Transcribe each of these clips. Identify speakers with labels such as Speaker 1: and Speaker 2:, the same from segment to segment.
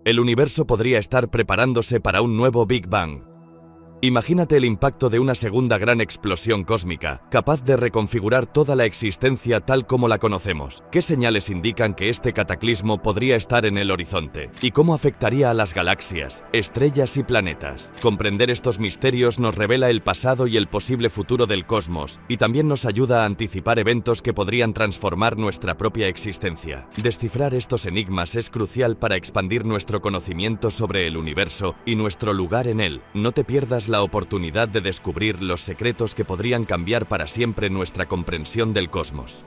Speaker 1: El universo podría estar preparándose para un nuevo Big Bang. Imagínate el impacto de una segunda gran explosión cósmica, capaz de reconfigurar toda la existencia tal como la conocemos. ¿Qué señales indican que este cataclismo podría estar en el horizonte? ¿Y cómo afectaría a las galaxias, estrellas y planetas? Comprender estos misterios nos revela el pasado y el posible futuro del cosmos, y también nos ayuda a anticipar eventos que podrían transformar nuestra propia existencia. Descifrar estos enigmas es crucial para expandir nuestro conocimiento sobre el universo y nuestro lugar en él. No te pierdas la oportunidad de descubrir los secretos que podrían cambiar para siempre nuestra comprensión del cosmos.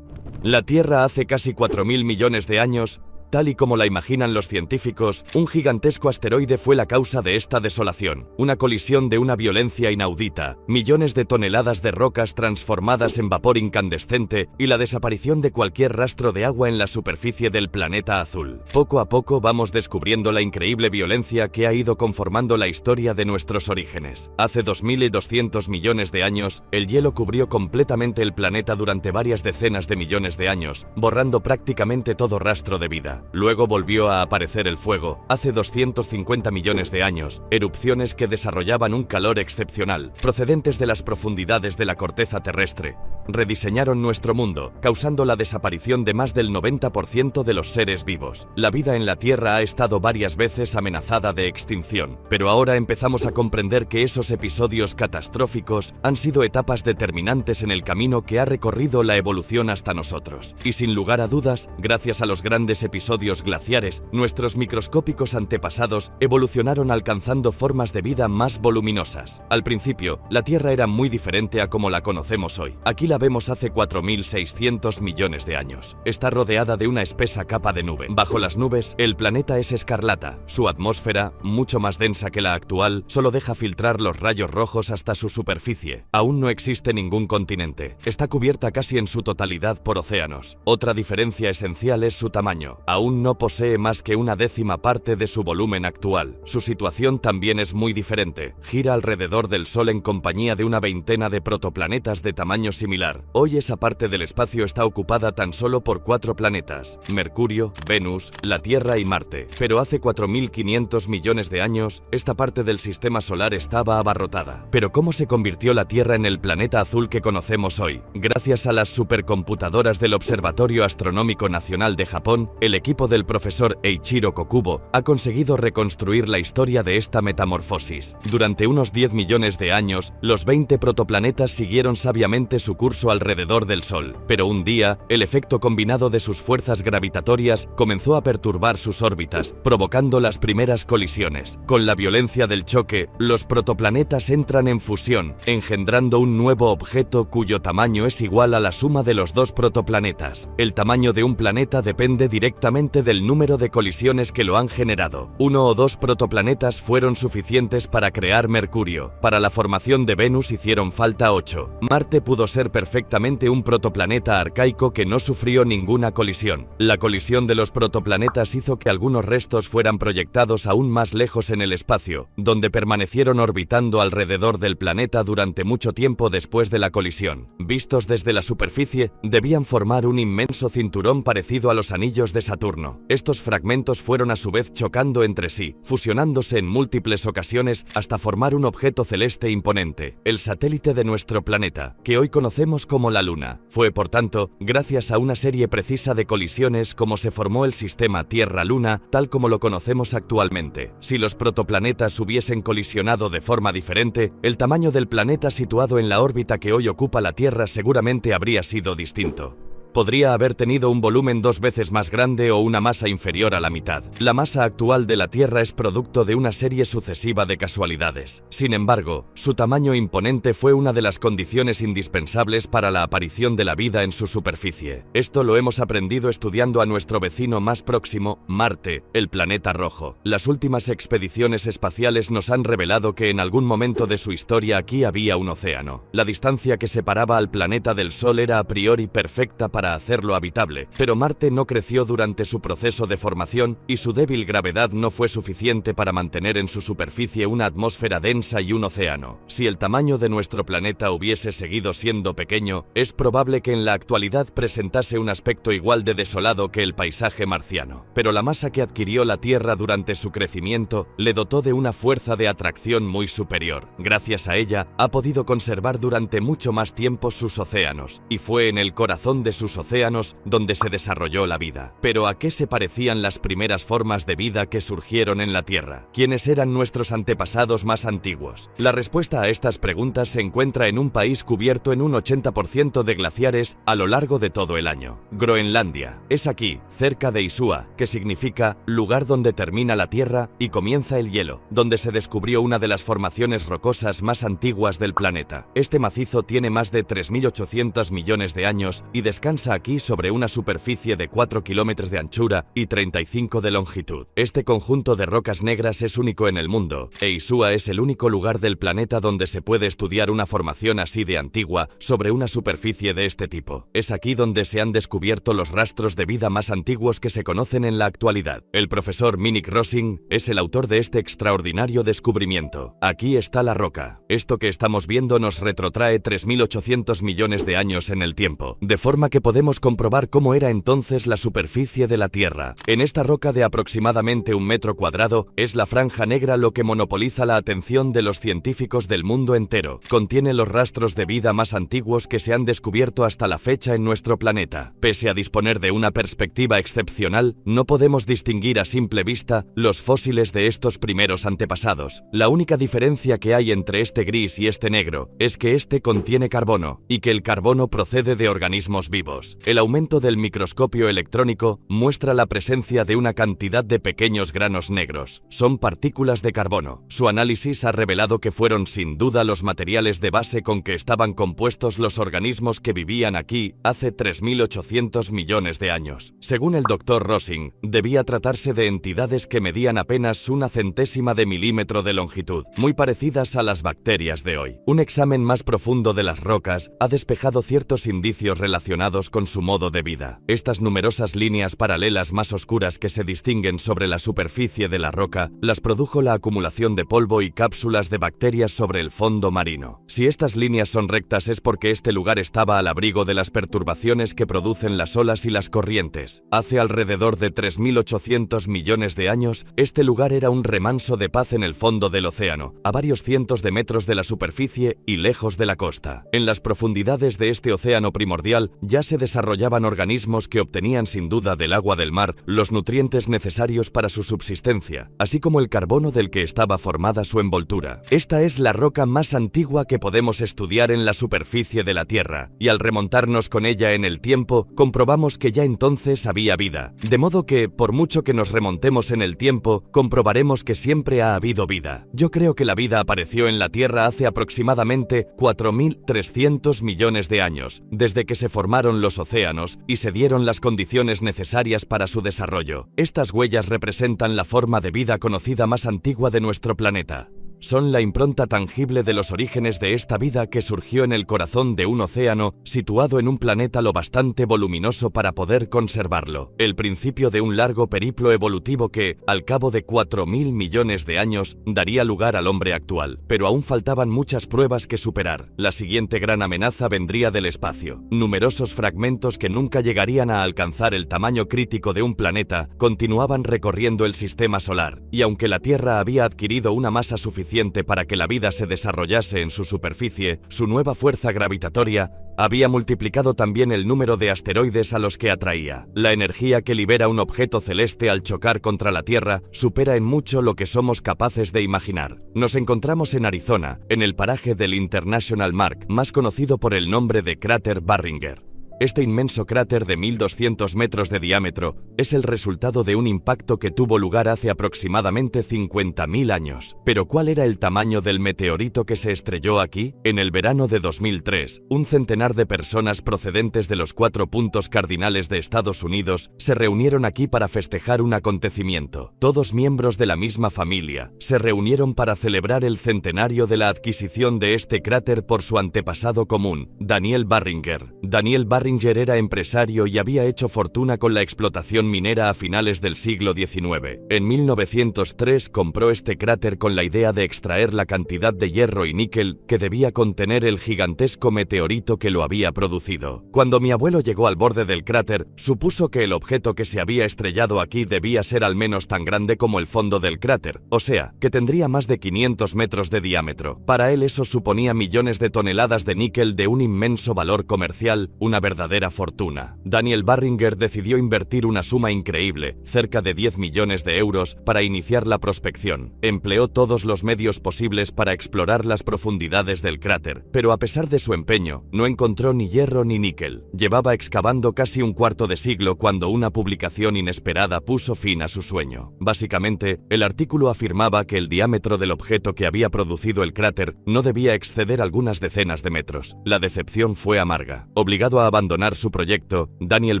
Speaker 1: La Tierra hace casi 4.000 millones de años, tal y como la imaginan los científicos, un gigantesco asteroide fue la causa de esta desolación. Una colisión de una violencia inaudita, millones de toneladas de rocas transformadas en vapor incandescente y la desaparición de cualquier rastro de agua en la superficie del planeta azul. Poco a poco vamos descubriendo la increíble violencia que ha ido conformando la historia de nuestros orígenes. Hace 2.200 millones de años, el hielo cubrió completamente el planeta durante varias decenas de millones de años, borrando prácticamente todo rastro de vida. Luego volvió a aparecer el fuego, hace 250 millones de años, erupciones que desarrollaban un calor excepcional, procedentes de las profundidades de la corteza terrestre. Rediseñaron nuestro mundo, causando la desaparición de más del 90% de los seres vivos. La vida en la Tierra ha estado varias veces amenazada de extinción, pero ahora empezamos a comprender que esos episodios catastróficos han sido etapas determinantes en el camino que ha recorrido la evolución hasta nosotros. Y sin lugar a dudas, gracias a los grandes episodios glaciares, nuestros microscópicos antepasados evolucionaron alcanzando formas de vida más voluminosas. Al principio, la Tierra era muy diferente a como la conocemos hoy. Aquí la vemos hace 4.600 millones de años. Está rodeada de una espesa capa de nube. Bajo las nubes, el planeta es escarlata. Su atmósfera, mucho más densa que la actual, solo deja filtrar los rayos rojos hasta su superficie. Aún no existe ningún continente. Está cubierta casi en su totalidad por océanos. Otra diferencia esencial es su tamaño. Aún no posee más que una décima parte de su volumen actual. Su situación también es muy diferente. Gira alrededor del Sol en compañía de una veintena de protoplanetas de tamaño similar. Hoy esa parte del espacio está ocupada tan solo por 4 planetas: Mercurio, Venus, la Tierra y Marte. Pero hace 4.500 millones de años, esta parte del sistema solar estaba abarrotada. ¿Pero cómo se convirtió la Tierra en el planeta azul que conocemos hoy? Gracias a las supercomputadoras del Observatorio Astronómico Nacional de Japón, el equipo del profesor Eiichiro Kokubo ha conseguido reconstruir la historia de esta metamorfosis. Durante unos 10 millones de años, los 20 protoplanetas siguieron sabiamente su curso alrededor del Sol, pero un día, el efecto combinado de sus fuerzas gravitatorias comenzó a perturbar sus órbitas, provocando las primeras colisiones. Con la violencia del choque, los protoplanetas entran en fusión, engendrando un nuevo objeto cuyo tamaño es igual a la suma de los 2 protoplanetas. El tamaño de un planeta depende directamente del número de colisiones que lo han generado. 1 o 2 protoplanetas fueron suficientes para crear Mercurio. Para la formación de Venus hicieron falta 8. Marte pudo ser perfectamente un protoplaneta arcaico que no sufrió ninguna colisión. La colisión de los protoplanetas hizo que algunos restos fueran proyectados aún más lejos en el espacio, donde permanecieron orbitando alrededor del planeta durante mucho tiempo después de la colisión. Vistos desde la superficie, debían formar un inmenso cinturón parecido a los anillos de Saturno. Estos fragmentos fueron a su vez chocando entre sí, fusionándose en múltiples ocasiones hasta formar un objeto celeste imponente, el satélite de nuestro planeta, que hoy conocemos como la Luna. Fue, por tanto, gracias a una serie precisa de colisiones como se formó el sistema Tierra-Luna tal como lo conocemos actualmente. Si los protoplanetas hubiesen colisionado de forma diferente, el tamaño del planeta situado en la órbita que hoy ocupa la Tierra seguramente habría sido distinto. Podría haber tenido un volumen 2 veces más grande o una masa inferior a la mitad. La masa actual de la Tierra es producto de una serie sucesiva de casualidades. Sin embargo, su tamaño imponente fue una de las condiciones indispensables para la aparición de la vida en su superficie. Esto lo hemos aprendido estudiando a nuestro vecino más próximo, Marte, el planeta rojo. Las últimas expediciones espaciales nos han revelado que en algún momento de su historia aquí había un océano. La distancia que separaba al planeta del Sol era a priori perfecta para para hacerlo habitable, pero Marte no creció durante su proceso de formación y su débil gravedad no fue suficiente para mantener en su superficie una atmósfera densa y un océano. Si el tamaño de nuestro planeta hubiese seguido siendo pequeño, es probable que en la actualidad presentase un aspecto igual de desolado que el paisaje marciano. Pero la masa que adquirió la Tierra durante su crecimiento le dotó de una fuerza de atracción muy superior. Gracias a ella, ha podido conservar durante mucho más tiempo sus océanos, y fue en el corazón de sus océanos donde se desarrolló la vida. Pero ¿a qué se parecían las primeras formas de vida que surgieron en la Tierra? ¿Quiénes eran nuestros antepasados más antiguos? La respuesta a estas preguntas se encuentra en un país cubierto en un 80% de glaciares a lo largo de todo el año. Groenlandia. Es aquí, cerca de Isua, que significa lugar donde termina la Tierra y comienza el hielo, donde se descubrió una de las formaciones rocosas más antiguas del planeta. Este macizo tiene más de 3.800 millones de años y descansa aquí sobre una superficie de 4 kilómetros de anchura y 35 de longitud. Este conjunto de rocas negras es único en el mundo, e Isua es el único lugar del planeta donde se puede estudiar una formación así de antigua sobre una superficie de este tipo. Es aquí donde se han descubierto los rastros de vida más antiguos que se conocen en la actualidad. El profesor Minik Rosing es el autor de este extraordinario descubrimiento. Aquí está la roca. Esto que estamos viendo nos retrotrae 3.800 millones de años en el tiempo, de forma que podemos comprobar cómo era entonces la superficie de la Tierra. En esta roca de aproximadamente 1 metro cuadrado es la franja negra lo que monopoliza la atención de los científicos del mundo entero. Contiene los rastros de vida más antiguos que se han descubierto hasta la fecha en nuestro planeta. Pese a disponer de una perspectiva excepcional, no podemos distinguir a simple vista los fósiles de estos primeros antepasados. La única diferencia que hay entre este gris y este negro es que este contiene carbono, y que el carbono procede de organismos vivos. El aumento del microscopio electrónico muestra la presencia de una cantidad de pequeños granos negros. Son partículas de carbono. Su análisis ha revelado que fueron sin duda los materiales de base con que estaban compuestos los organismos que vivían aquí hace 3.800 millones de años. Según el Dr. Rosing, debía tratarse de entidades que medían apenas 1/100ª de milímetro de longitud, muy parecidas a las bacterias de hoy. Un examen más profundo de las rocas ha despejado ciertos indicios relacionados con su modo de vida. Estas numerosas líneas paralelas más oscuras que se distinguen sobre la superficie de la roca las produjo la acumulación de polvo y cápsulas de bacterias sobre el fondo marino. Si estas líneas son rectas es porque este lugar estaba al abrigo de las perturbaciones que producen las olas y las corrientes. Hace alrededor de 3.800 millones de años, este lugar era un remanso de paz en el fondo del océano, a varios cientos de metros de la superficie y lejos de la costa. En las profundidades de este océano primordial ya se desarrollaban organismos que obtenían sin duda del agua del mar los nutrientes necesarios para su subsistencia, así como el carbono del que estaba formada su envoltura. Esta es la roca más antigua que podemos estudiar en la superficie de la Tierra, y al remontarnos con ella en el tiempo, comprobamos que ya entonces había vida. De modo que, por mucho que nos remontemos en el tiempo, comprobaremos que siempre ha habido vida. Yo creo que la vida apareció en la Tierra hace aproximadamente 4.300 millones de años, desde que se formaron los océanos y se dieron las condiciones necesarias para su desarrollo. Estas huellas representan la forma de vida conocida más antigua de nuestro planeta. Son la impronta tangible de los orígenes de esta vida que surgió en el corazón de un océano situado en un planeta lo bastante voluminoso para poder conservarlo. El principio de un largo periplo evolutivo que, al cabo de 4.000 millones de años, daría lugar al hombre actual. Pero aún faltaban muchas pruebas que superar. La siguiente gran amenaza vendría del espacio. Numerosos fragmentos que nunca llegarían a alcanzar el tamaño crítico de un planeta continuaban recorriendo el sistema solar, y aunque la Tierra había adquirido una masa suficiente para que la vida se desarrollase en su superficie, su nueva fuerza gravitatoria había multiplicado también el número de asteroides a los que atraía. La energía que libera un objeto celeste al chocar contra la Tierra supera en mucho lo que somos capaces de imaginar. Nos encontramos en Arizona, en el paraje del International Mark, más conocido por el nombre de cráter Barringer. Este inmenso cráter de 1.200 metros de diámetro es el resultado de un impacto que tuvo lugar hace aproximadamente 50.000 años. ¿Pero cuál era el tamaño del meteorito que se estrelló aquí? En el verano de 2003, un centenar de personas procedentes de los 4 puntos cardinales de Estados Unidos se reunieron aquí para festejar un acontecimiento. Todos miembros de la misma familia se reunieron para celebrar el centenario de la adquisición de este cráter por su antepasado común, Daniel Barringer. Daniel Barringer Barringer era empresario y había hecho fortuna con la explotación minera a finales del siglo XIX. En 1903 compró este cráter con la idea de extraer la cantidad de hierro y níquel que debía contener el gigantesco meteorito que lo había producido. Cuando mi abuelo llegó al borde del cráter, supuso que el objeto que se había estrellado aquí debía ser al menos tan grande como el fondo del cráter, o sea, que tendría más de 500 metros de diámetro. Para él eso suponía millones de toneladas de níquel de un inmenso valor comercial, una verdadera fortuna. Daniel Barringer decidió invertir una suma increíble, cerca de 10 millones de euros, para iniciar la prospección. Empleó todos los medios posibles para explorar las profundidades del cráter, pero a pesar de su empeño, no encontró ni hierro ni níquel. Llevaba excavando casi un cuarto de siglo cuando una publicación inesperada puso fin a su sueño. Básicamente, el artículo afirmaba que el diámetro del objeto que había producido el cráter no debía exceder algunas decenas de metros. La decepción fue amarga. Obligado a abandonar su proyecto, Daniel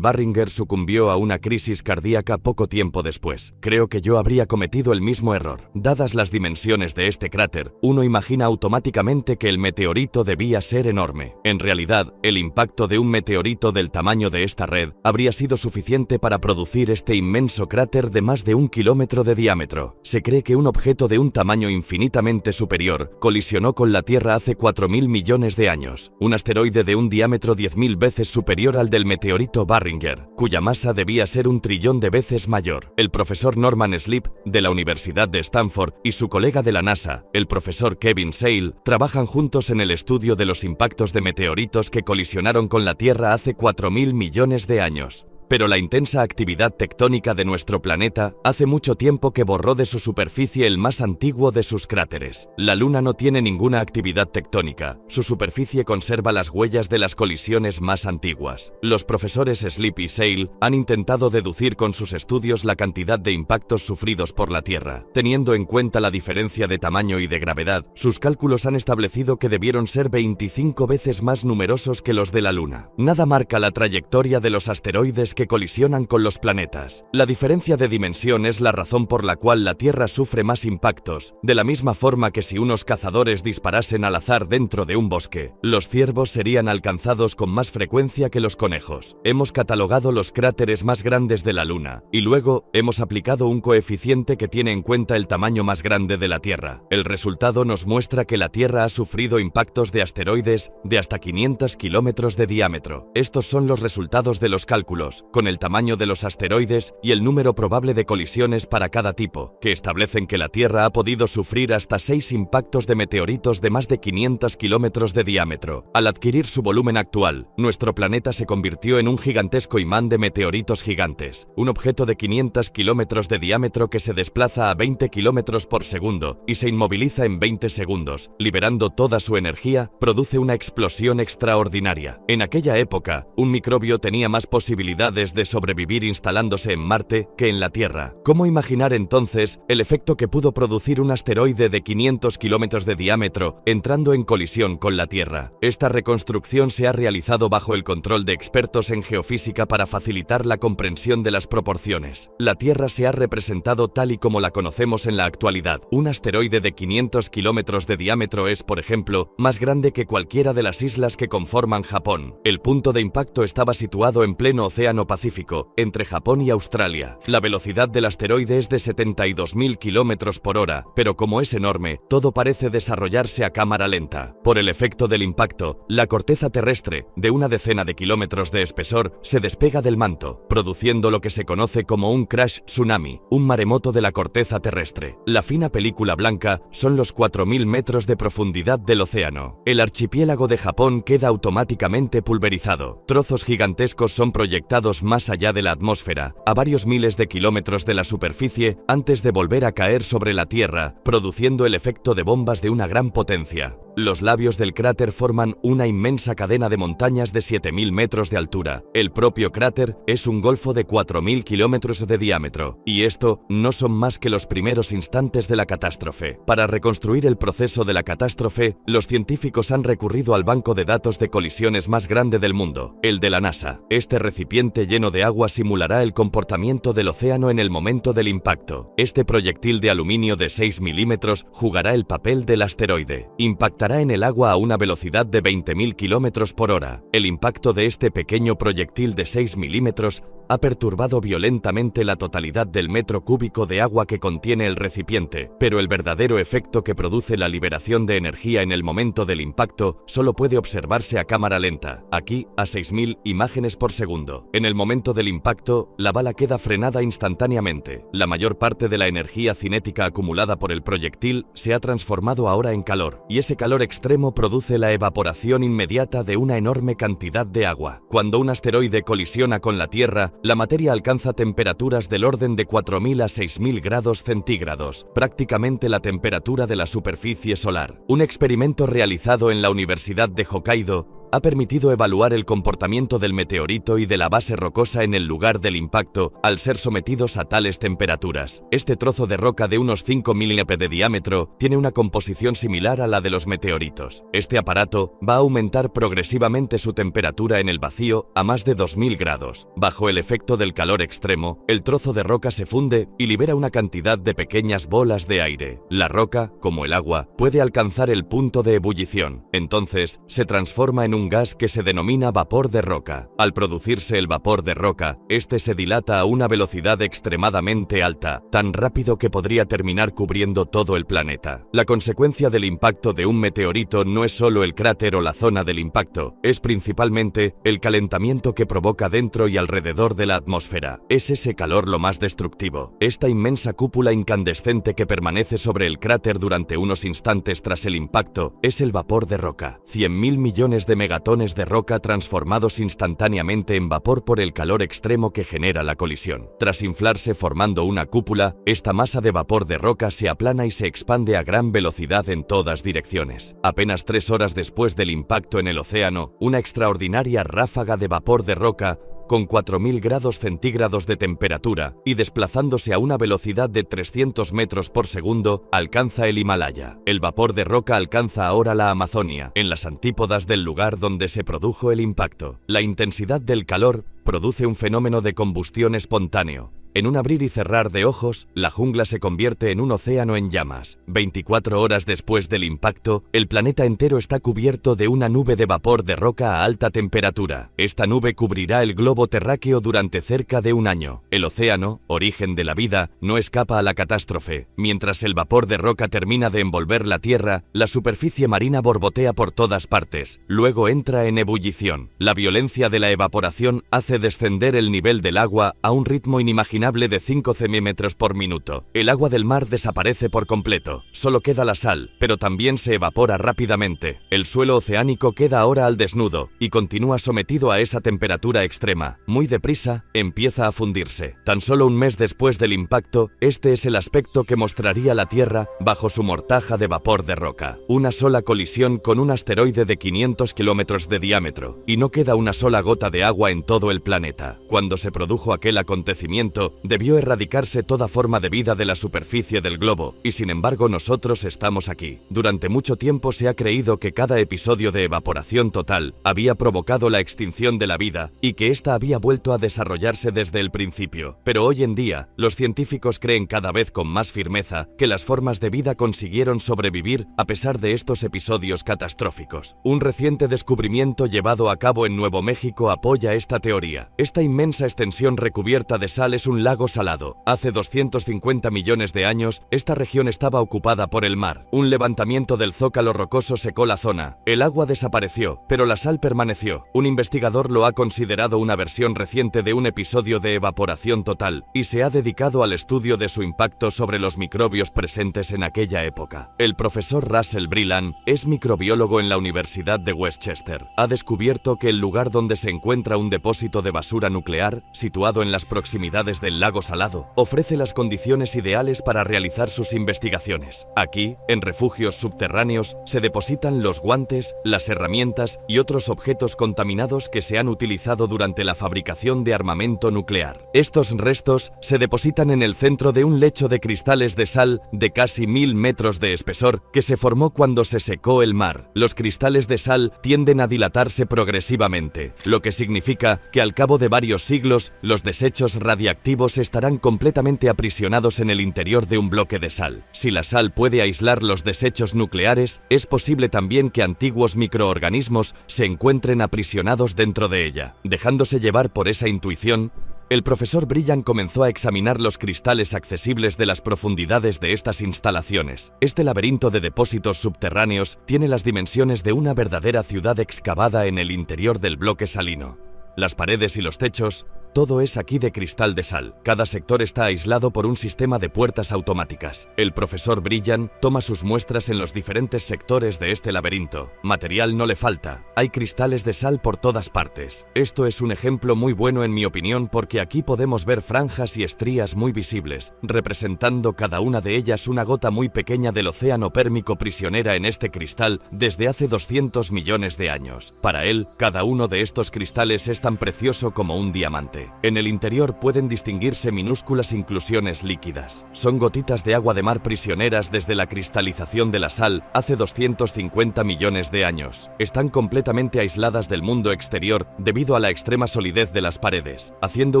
Speaker 1: Barringer sucumbió a una crisis cardíaca poco tiempo después. Creo que yo habría cometido el mismo error. Dadas las dimensiones de este cráter, uno imagina automáticamente que el meteorito debía ser enorme. En realidad, el impacto de un meteorito del tamaño de esta red habría sido suficiente para producir este inmenso cráter de más de 1 kilómetro de diámetro. Se cree que un objeto de un tamaño infinitamente superior colisionó con la Tierra hace 4.000 millones de años. Un asteroide de un diámetro 10.000 veces superior al del meteorito Barringer, cuya masa debía ser 1 trillón de veces mayor. El profesor Norman Sleep, de la Universidad de Stanford, y su colega de la NASA, el profesor Kevin Sale, trabajan juntos en el estudio de los impactos de meteoritos que colisionaron con la Tierra hace 4.000 millones de años. Pero la intensa actividad tectónica de nuestro planeta hace mucho tiempo que borró de su superficie el más antiguo de sus cráteres. La Luna no tiene ninguna actividad tectónica. Su superficie conserva las huellas de las colisiones más antiguas. Los profesores Sleep y Sale han intentado deducir con sus estudios la cantidad de impactos sufridos por la Tierra. Teniendo en cuenta la diferencia de tamaño y de gravedad, sus cálculos han establecido que debieron ser 25 veces más numerosos que los de la Luna. Nada marca la trayectoria de los asteroides que colisionan con los planetas. La diferencia de dimensión es la razón por la cual la Tierra sufre más impactos, de la misma forma que si unos cazadores disparasen al azar dentro de un bosque, los ciervos serían alcanzados con más frecuencia que los conejos. Hemos catalogado los cráteres más grandes de la Luna, y luego hemos aplicado un coeficiente que tiene en cuenta el tamaño más grande de la Tierra. El resultado nos muestra que la Tierra ha sufrido impactos de asteroides de hasta 500 kilómetros de diámetro. Estos son los resultados de los cálculos, con el tamaño de los asteroides y el número probable de colisiones para cada tipo, que establecen que la Tierra ha podido sufrir hasta 6 impactos de meteoritos de más de 500 kilómetros de diámetro. Al adquirir su volumen actual, nuestro planeta se convirtió en un gigantesco imán de meteoritos gigantes, un objeto de 500 kilómetros de diámetro que se desplaza a 20 kilómetros por segundo y se inmoviliza en 20 segundos, liberando toda su energía, produce una explosión extraordinaria. En aquella época, un microbio tenía más posibilidades de sobrevivir instalándose en Marte que en la Tierra. ¿Cómo imaginar entonces el efecto que pudo producir un asteroide de 500 kilómetros de diámetro entrando en colisión con la Tierra? Esta reconstrucción se ha realizado bajo el control de expertos en geofísica para facilitar la comprensión de las proporciones. La Tierra se ha representado tal y como la conocemos en la actualidad. Un asteroide de 500 kilómetros de diámetro es, por ejemplo, más grande que cualquiera de las islas que conforman Japón. El punto de impacto estaba situado en pleno océano Pacífico, entre Japón y Australia. La velocidad del asteroide es de 72.000 kilómetros por hora, pero como es enorme, todo parece desarrollarse a cámara lenta. Por el efecto del impacto, la corteza terrestre, de una decena de kilómetros de espesor, se despega del manto, produciendo lo que se conoce como un crash tsunami, un maremoto de la corteza terrestre. La fina película blanca son los 4.000 metros de profundidad del océano. El archipiélago de Japón queda automáticamente pulverizado. Trozos gigantescos son proyectados más allá de la atmósfera, a varios miles de kilómetros de la superficie, antes de volver a caer sobre la Tierra, produciendo el efecto de bombas de una gran potencia. Los labios del cráter forman una inmensa cadena de montañas de 7.000 metros de altura. El propio cráter es un golfo de 4.000 kilómetros de diámetro, y esto no son más que los primeros instantes de la catástrofe. Para reconstruir el proceso de la catástrofe, los científicos han recurrido al banco de datos de colisiones más grande del mundo, el de la NASA. Este recipiente tanque lleno de agua simulará el comportamiento del océano en el momento del impacto. Este proyectil de aluminio de 6 milímetros jugará el papel del asteroide. Impactará en el agua a una velocidad de 20.000 km por hora. El impacto de este pequeño proyectil de 6 milímetros ha perturbado violentamente la totalidad del metro cúbico de agua que contiene el recipiente, pero el verdadero efecto que produce la liberación de energía en el momento del impacto solo puede observarse a cámara lenta, aquí a 6.000 imágenes por segundo. En el momento del impacto, la bala queda frenada instantáneamente. La mayor parte de la energía cinética acumulada por el proyectil se ha transformado ahora en calor, y ese calor extremo produce la evaporación inmediata de una enorme cantidad de agua. Cuando un asteroide colisiona con la Tierra, la materia alcanza temperaturas del orden de 4.000 a 6.000 grados centígrados, prácticamente la temperatura de la superficie solar. Un experimento realizado en la Universidad de Hokkaido ha permitido evaluar el comportamiento del meteorito y de la base rocosa en el lugar del impacto al ser sometidos a tales temperaturas. Este trozo de roca de unos 5 milímetros de diámetro tiene una composición similar a la de los meteoritos. Este aparato va a aumentar progresivamente su temperatura en el vacío a más de 2.000 grados. Bajo el efecto del calor extremo, el trozo de roca se funde y libera una cantidad de pequeñas bolas de aire. La roca, como el agua, puede alcanzar el punto de ebullición. Entonces, se transforma en un gas que se denomina vapor de roca. Al producirse el vapor de roca, este se dilata a una velocidad extremadamente alta, tan rápido que podría terminar cubriendo todo el planeta. La consecuencia del impacto de un meteorito no es solo el cráter o la zona del impacto, es principalmente el calentamiento que provoca dentro y alrededor de la atmósfera. Es ese calor lo más destructivo. Esta inmensa cúpula incandescente que permanece sobre el cráter durante unos instantes tras el impacto es el vapor de roca. 100.000 millones de megatones de roca transformados instantáneamente en vapor por el calor extremo que genera la colisión. Tras inflarse formando una cúpula, esta masa de vapor de roca se aplana y se expande a gran velocidad en todas direcciones. Apenas 3 horas después del impacto en el océano, una extraordinaria ráfaga de vapor de roca con 4.000 grados centígrados de temperatura y desplazándose a una velocidad de 300 metros por segundo, alcanza el Himalaya. El vapor de roca alcanza ahora la Amazonia, en las antípodas del lugar donde se produjo el impacto. La intensidad del calor produce un fenómeno de combustión espontáneo. En un abrir y cerrar de ojos, la jungla se convierte en un océano en llamas. 24 horas después del impacto, el planeta entero está cubierto de una nube de vapor de roca a alta temperatura. Esta nube cubrirá el globo terráqueo durante cerca de un año. El océano, origen de la vida, no escapa a la catástrofe. Mientras el vapor de roca termina de envolver la Tierra, la superficie marina borbotea por todas partes. Luego entra en ebullición. La violencia de la evaporación hace descender el nivel del agua a un ritmo inimaginable de 5 centímetros por minuto. El agua del mar desaparece por completo. Solo queda la sal, pero también se evapora rápidamente. El suelo oceánico queda ahora al desnudo y continúa sometido a esa temperatura extrema. Muy deprisa, empieza a fundirse. Tan solo un mes después del impacto, este es el aspecto que mostraría la Tierra bajo su mortaja de vapor de roca. Una sola colisión con un asteroide de 500 kilómetros de diámetro, y no queda una sola gota de agua en todo el planeta. Cuando se produjo aquel acontecimiento, debió erradicarse toda forma de vida de la superficie del globo, y sin embargo nosotros estamos aquí. Durante mucho tiempo se ha creído que cada episodio de evaporación total había provocado la extinción de la vida y que ésta había vuelto a desarrollarse desde el principio. Pero hoy en día, los científicos creen cada vez con más firmeza que las formas de vida consiguieron sobrevivir a pesar de estos episodios catastróficos. Un reciente descubrimiento llevado a cabo en Nuevo México apoya esta teoría. Esta inmensa extensión recubierta de sal es un lago salado. Hace 250 millones de años, esta región estaba ocupada por el mar. Un levantamiento del zócalo rocoso secó la zona. El agua desapareció, pero la sal permaneció. Un investigador lo ha considerado una versión reciente de un episodio de evaporación total y se ha dedicado al estudio de su impacto sobre los microbios presentes en aquella época. El profesor Russell Brilland es microbiólogo en la Universidad de Westchester. Ha descubierto que el lugar donde se encuentra un depósito de basura nuclear, situado en las proximidades del el lago Salado, ofrece las condiciones ideales para realizar sus investigaciones. Aquí, en refugios subterráneos, se depositan los guantes, las herramientas y otros objetos contaminados que se han utilizado durante la fabricación de armamento nuclear. Estos restos se depositan en el centro de un lecho de cristales de sal de casi 1000 metros de espesor que se formó cuando se secó el mar. Los cristales de sal tienden a dilatarse progresivamente, lo que significa que al cabo de varios siglos, los desechos radiactivos estarán completamente aprisionados en el interior de un bloque de sal. Si la sal puede aislar los desechos nucleares, es posible también que antiguos microorganismos se encuentren aprisionados dentro de ella. Dejándose llevar por esa intuición, el profesor Brillan comenzó a examinar los cristales accesibles de las profundidades de estas instalaciones. Este laberinto de depósitos subterráneos tiene las dimensiones de una verdadera ciudad excavada en el interior del bloque salino. Las paredes y los techos, todo es aquí de cristal de sal. Cada sector está aislado por un sistema de puertas automáticas. El profesor Brillan toma sus muestras en los diferentes sectores de este laberinto. Material no le falta. Hay cristales de sal por todas partes. Esto es un ejemplo muy bueno en mi opinión porque aquí podemos ver franjas y estrías muy visibles, representando cada una de ellas una gota muy pequeña del océano pérmico prisionera en este cristal desde hace 200 millones de años. Para él, cada uno de estos cristales es tan precioso como un diamante. En el interior pueden distinguirse minúsculas inclusiones líquidas. Son gotitas de agua de mar prisioneras desde la cristalización de la sal hace 250 millones de años. Están completamente aisladas del mundo exterior debido a la extrema solidez de las paredes. Haciendo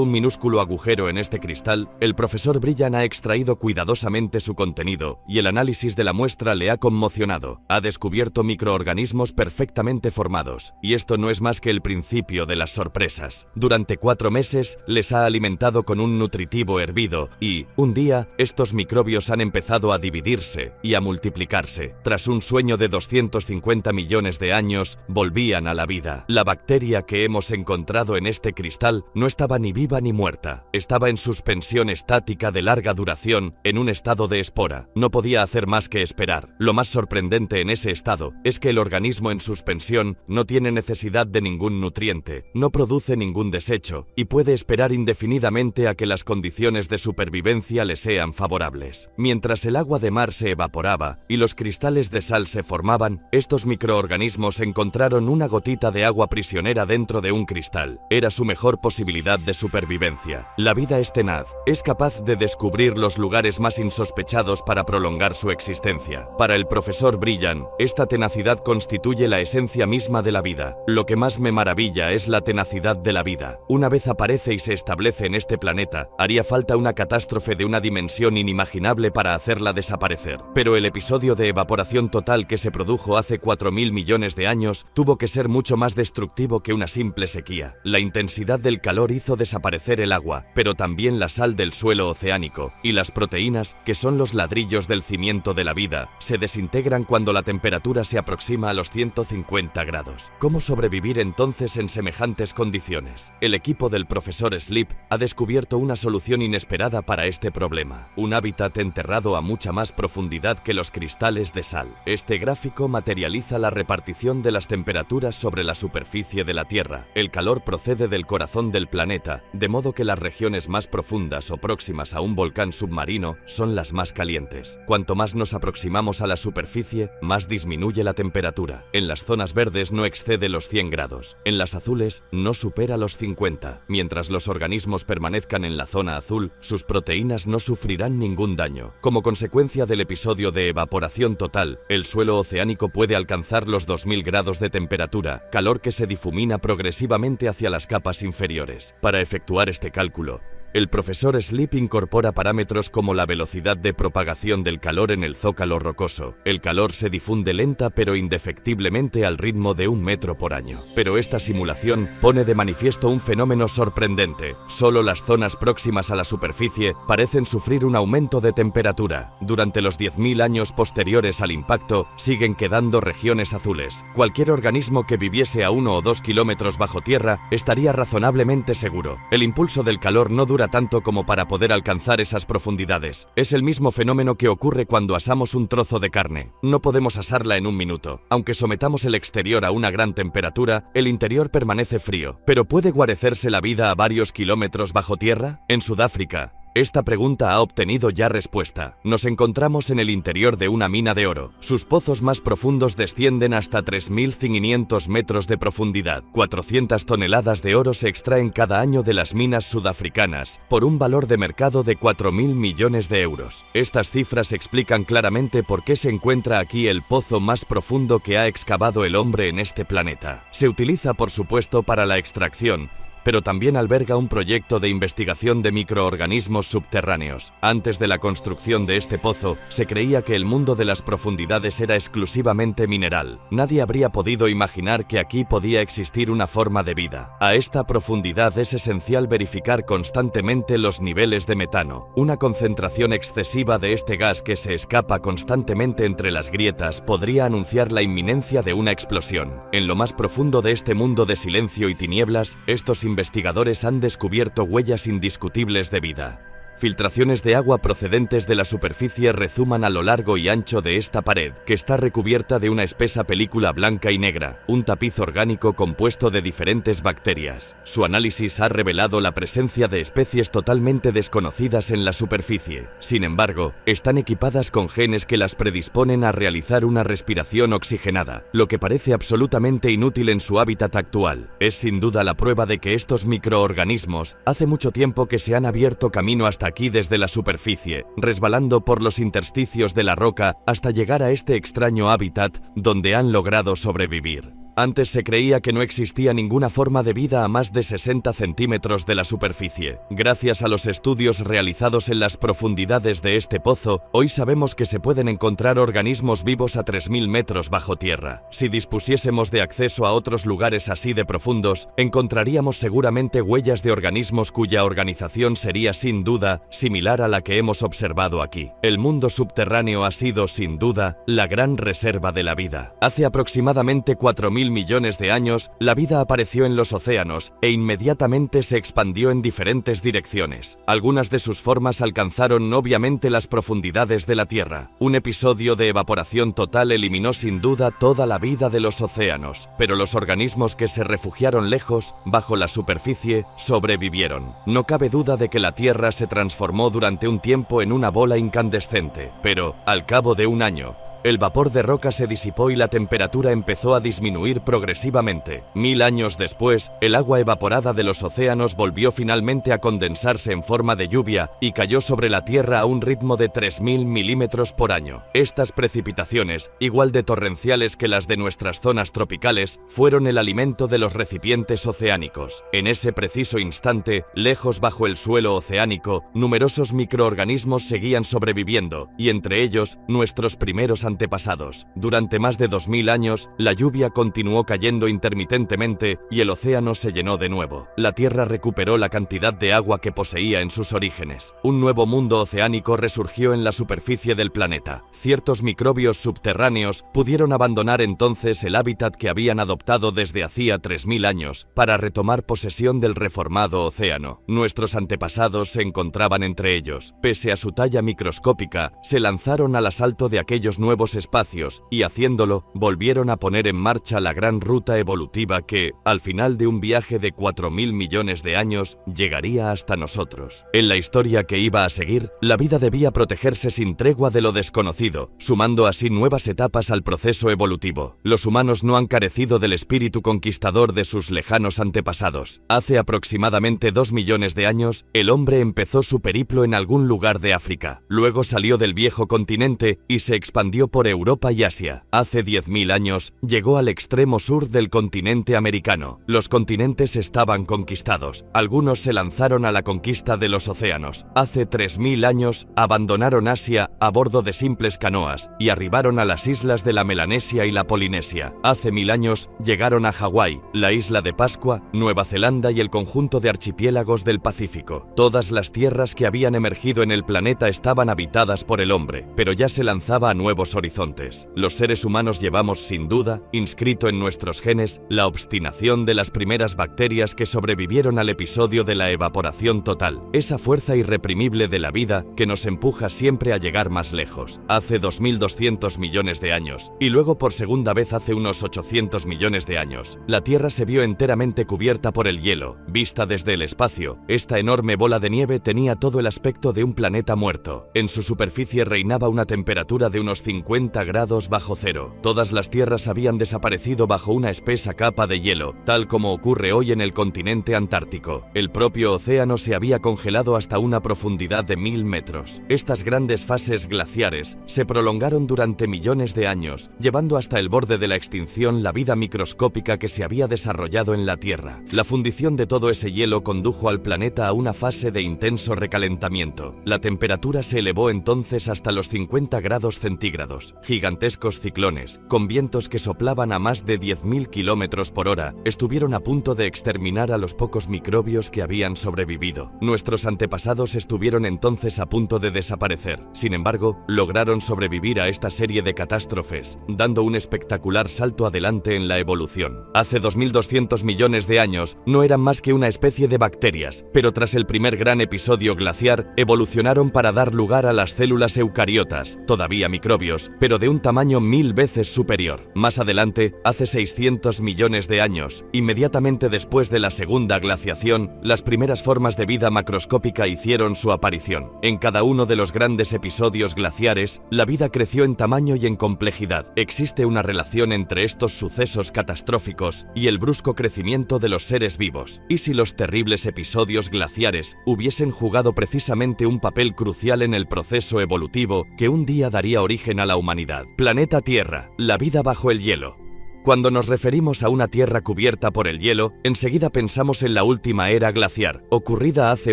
Speaker 1: un minúsculo agujero en este cristal, el profesor Brillan ha extraído cuidadosamente su contenido y el análisis de la muestra le ha conmocionado. Ha descubierto microorganismos perfectamente formados, y esto no es más que el principio de las sorpresas. Durante 4 meses les ha alimentado con un nutritivo hervido y, un día, estos microbios han empezado a dividirse y a multiplicarse. Tras un sueño de 250 millones de años, volvían a la vida. La bacteria que hemos encontrado en este cristal no estaba ni viva ni muerta. Estaba en suspensión estática de larga duración, en un estado de espora. No podía hacer más que esperar. Lo más sorprendente en ese estado es que el organismo en suspensión no tiene necesidad de ningún nutriente, no produce ningún desecho y puede esperar indefinidamente a que las condiciones de supervivencia le sean favorables. Mientras el agua de mar se evaporaba y los cristales de sal se formaban, estos microorganismos encontraron una gotita de agua prisionera dentro de un cristal. Era su mejor posibilidad de supervivencia. La vida es tenaz, es capaz de descubrir los lugares más insospechados para prolongar su existencia. Para el profesor Brillan, esta tenacidad constituye la esencia misma de la vida. Lo que más me maravilla es la tenacidad de la vida. Una vez aparece y se establece en este planeta, haría falta una catástrofe de una dimensión inimaginable para hacerla desaparecer. Pero el episodio de evaporación total que se produjo hace 4000 millones de años tuvo que ser mucho más destructivo que una simple sequía. La intensidad del calor hizo desaparecer el agua, pero también la sal del suelo oceánico, y las proteínas, que son los ladrillos del cimiento de la vida, se desintegran cuando la temperatura se aproxima a los 150 grados. ¿Cómo sobrevivir entonces en semejantes condiciones? El equipo del profesor Sleep ha descubierto una solución inesperada para este problema, un hábitat enterrado a mucha más profundidad que los cristales de sal. Este gráfico materializa la repartición de las temperaturas sobre la superficie de la Tierra. El calor procede del corazón del planeta, de modo que las regiones más profundas o próximas a un volcán submarino son las más calientes. Cuanto más nos aproximamos a la superficie, más disminuye la temperatura. En las zonas verdes no excede los 100 grados, en las azules no supera los 50. Mientras los organismos permanezcan en la zona azul, sus proteínas no sufrirán ningún daño. Como consecuencia del episodio de evaporación total, el suelo oceánico puede alcanzar los 2000 grados de temperatura, calor que se difumina progresivamente hacia las capas inferiores. Para efectuar este cálculo, el profesor Sleep incorpora parámetros como la velocidad de propagación del calor en el zócalo rocoso. El calor se difunde lenta pero indefectiblemente al ritmo de 1 metro por año. Pero esta simulación pone de manifiesto un fenómeno sorprendente. Solo las zonas próximas a la superficie parecen sufrir un aumento de temperatura. Durante los 10.000 años posteriores al impacto, siguen quedando regiones azules. Cualquier organismo que viviese a 1 o 2 kilómetros bajo tierra estaría razonablemente seguro. El impulso del calor no dura temperatura tanto como para poder alcanzar esas profundidades. Es el mismo fenómeno que ocurre cuando asamos un trozo de carne. No podemos asarla en un minuto. Aunque sometamos el exterior a una gran temperatura, el interior permanece frío. ¿Pero puede guarecerse la vida a varios kilómetros bajo tierra? En Sudáfrica, esta pregunta ha obtenido ya respuesta. Nos encontramos en el interior de una mina de oro. Sus pozos más profundos descienden hasta 3.500 metros de profundidad. 400 toneladas de oro se extraen cada año de las minas sudafricanas, por un valor de mercado de 4.000 millones de euros. Estas cifras explican claramente por qué se encuentra aquí el pozo más profundo que ha excavado el hombre en este planeta. Se utiliza, por supuesto, para la extracción, pero también alberga un proyecto de investigación de microorganismos subterráneos. Antes de la construcción de este pozo, se creía que el mundo de las profundidades era exclusivamente mineral. Nadie habría podido imaginar que aquí podía existir una forma de vida. A esta profundidad es esencial verificar constantemente los niveles de metano. Una concentración excesiva de este gas que se escapa constantemente entre las grietas podría anunciar la inminencia de una explosión. En lo más profundo de este mundo de silencio y tinieblas, estos investigadores han descubierto huellas indiscutibles de vida. Filtraciones de agua procedentes de la superficie rezuman a lo largo y ancho de esta pared, que está recubierta de una espesa película blanca y negra, un tapiz orgánico compuesto de diferentes bacterias. Su análisis ha revelado la presencia de especies totalmente desconocidas en la superficie. Sin embargo, están equipadas con genes que las predisponen a realizar una respiración oxigenada, lo que parece absolutamente inútil en su hábitat actual. Es sin duda la prueba de que estos microorganismos hace mucho tiempo que se han abierto camino hasta aquí desde la superficie, resbalando por los intersticios de la roca hasta llegar a este extraño hábitat donde han logrado sobrevivir. Antes se creía que no existía ninguna forma de vida a más de 60 centímetros de la superficie. Gracias a los estudios realizados en las profundidades de este pozo, hoy sabemos que se pueden encontrar organismos vivos a 3.000 metros bajo tierra. Si dispusiésemos de acceso a otros lugares así de profundos, encontraríamos seguramente huellas de organismos cuya organización sería sin duda similar a la que hemos observado aquí. El mundo subterráneo ha sido, sin duda, la gran reserva de la vida. Hace aproximadamente 4.000 millones de años, la vida apareció en los océanos e inmediatamente se expandió en diferentes direcciones. Algunas de sus formas alcanzaron obviamente las profundidades de la Tierra. Un episodio de evaporación total eliminó sin duda toda la vida de los océanos, pero los organismos que se refugiaron lejos, bajo la superficie, sobrevivieron. No cabe duda de que la Tierra se transformó durante un tiempo en una bola incandescente, pero, al cabo de un año, el vapor de roca se disipó y la temperatura empezó a disminuir progresivamente. 1000 años después, el agua evaporada de los océanos volvió finalmente a condensarse en forma de lluvia y cayó sobre la Tierra a un ritmo de 3.000 milímetros por año. Estas precipitaciones, igual de torrenciales que las de nuestras zonas tropicales, fueron el alimento de los recipientes oceánicos. En ese preciso instante, lejos bajo el suelo oceánico, numerosos microorganismos seguían sobreviviendo, y entre ellos, nuestros primeros antepasados. Durante más de 2000 años, la lluvia continuó cayendo intermitentemente y el océano se llenó de nuevo. La Tierra recuperó la cantidad de agua que poseía en sus orígenes. Un nuevo mundo oceánico resurgió en la superficie del planeta. Ciertos microbios subterráneos pudieron abandonar entonces el hábitat que habían adoptado desde hacía 3000 años para retomar posesión del reformado océano. Nuestros antepasados se encontraban entre ellos. Pese a su talla microscópica, se lanzaron al asalto de aquellos nuevos espacios y, haciéndolo, volvieron a poner en marcha la gran ruta evolutiva que, al final de un viaje de 4.000 millones de años, llegaría hasta nosotros. En la historia que iba a seguir, la vida debía protegerse sin tregua de lo desconocido, sumando así nuevas etapas al proceso evolutivo. Los humanos no han carecido del espíritu conquistador de sus lejanos antepasados. Hace aproximadamente 2 millones de años, el hombre empezó su periplo en algún lugar de África. Luego salió del viejo continente y se expandió por Europa y Asia. Hace 10.000 años, llegó al extremo sur del continente americano. Los continentes estaban conquistados. Algunos se lanzaron a la conquista de los océanos. Hace 3.000 años, abandonaron Asia a bordo de simples canoas y arribaron a las islas de la Melanesia y la Polinesia. Hace 1000 años, llegaron a Hawái, la isla de Pascua, Nueva Zelanda y el conjunto de archipiélagos del Pacífico. Todas las tierras que habían emergido en el planeta estaban habitadas por el hombre, pero ya se lanzaba a nuevos horizontes. horizontes. Los seres humanos llevamos sin duda, inscrito en nuestros genes, la obstinación de las primeras bacterias que sobrevivieron al episodio de la evaporación total, esa fuerza irreprimible de la vida que nos empuja siempre a llegar más lejos. Hace 2200 millones de años, y luego por segunda vez hace unos 800 millones de años, la Tierra se vio enteramente cubierta por el hielo. Vista desde el espacio, esta enorme bola de nieve tenía todo el aspecto de un planeta muerto. En su superficie reinaba una temperatura de unos 50 grados bajo cero. Todas las tierras habían desaparecido bajo una espesa capa de hielo, tal como ocurre hoy en el continente antártico. El propio océano se había congelado hasta una profundidad de 1000 metros. Estas grandes fases glaciares se prolongaron durante millones de años, llevando hasta el borde de la extinción la vida microscópica que se había desarrollado en la Tierra. La fundición de todo ese hielo condujo al planeta a una fase de intenso recalentamiento. La temperatura se elevó entonces hasta los 50 grados centígrados. Gigantescos ciclones, con vientos que soplaban a más de 10.000 kilómetros por hora, estuvieron a punto de exterminar a los pocos microbios que habían sobrevivido. Nuestros antepasados estuvieron entonces a punto de desaparecer. Sin embargo, lograron sobrevivir a esta serie de catástrofes, dando un espectacular salto adelante en la evolución. Hace 2200 millones de años, no eran más que una especie de bacterias, pero tras el primer gran episodio glaciar, evolucionaron para dar lugar a las células eucariotas, todavía microbios, pero de un tamaño 1000 veces superior. Más adelante, hace 600 millones de años, inmediatamente después de la segunda glaciación, las primeras formas de vida macroscópica hicieron su aparición. En cada uno de los grandes episodios glaciares, la vida creció en tamaño y en complejidad. Existe una relación entre estos sucesos catastróficos y el brusco crecimiento de los seres vivos. ¿Y si los terribles episodios glaciares hubiesen jugado precisamente un papel crucial en el proceso evolutivo que un día daría origen a la humanidad? Planeta Tierra, la vida bajo el hielo. Cuando nos referimos a una Tierra cubierta por el hielo, enseguida pensamos en la última era glaciar, ocurrida hace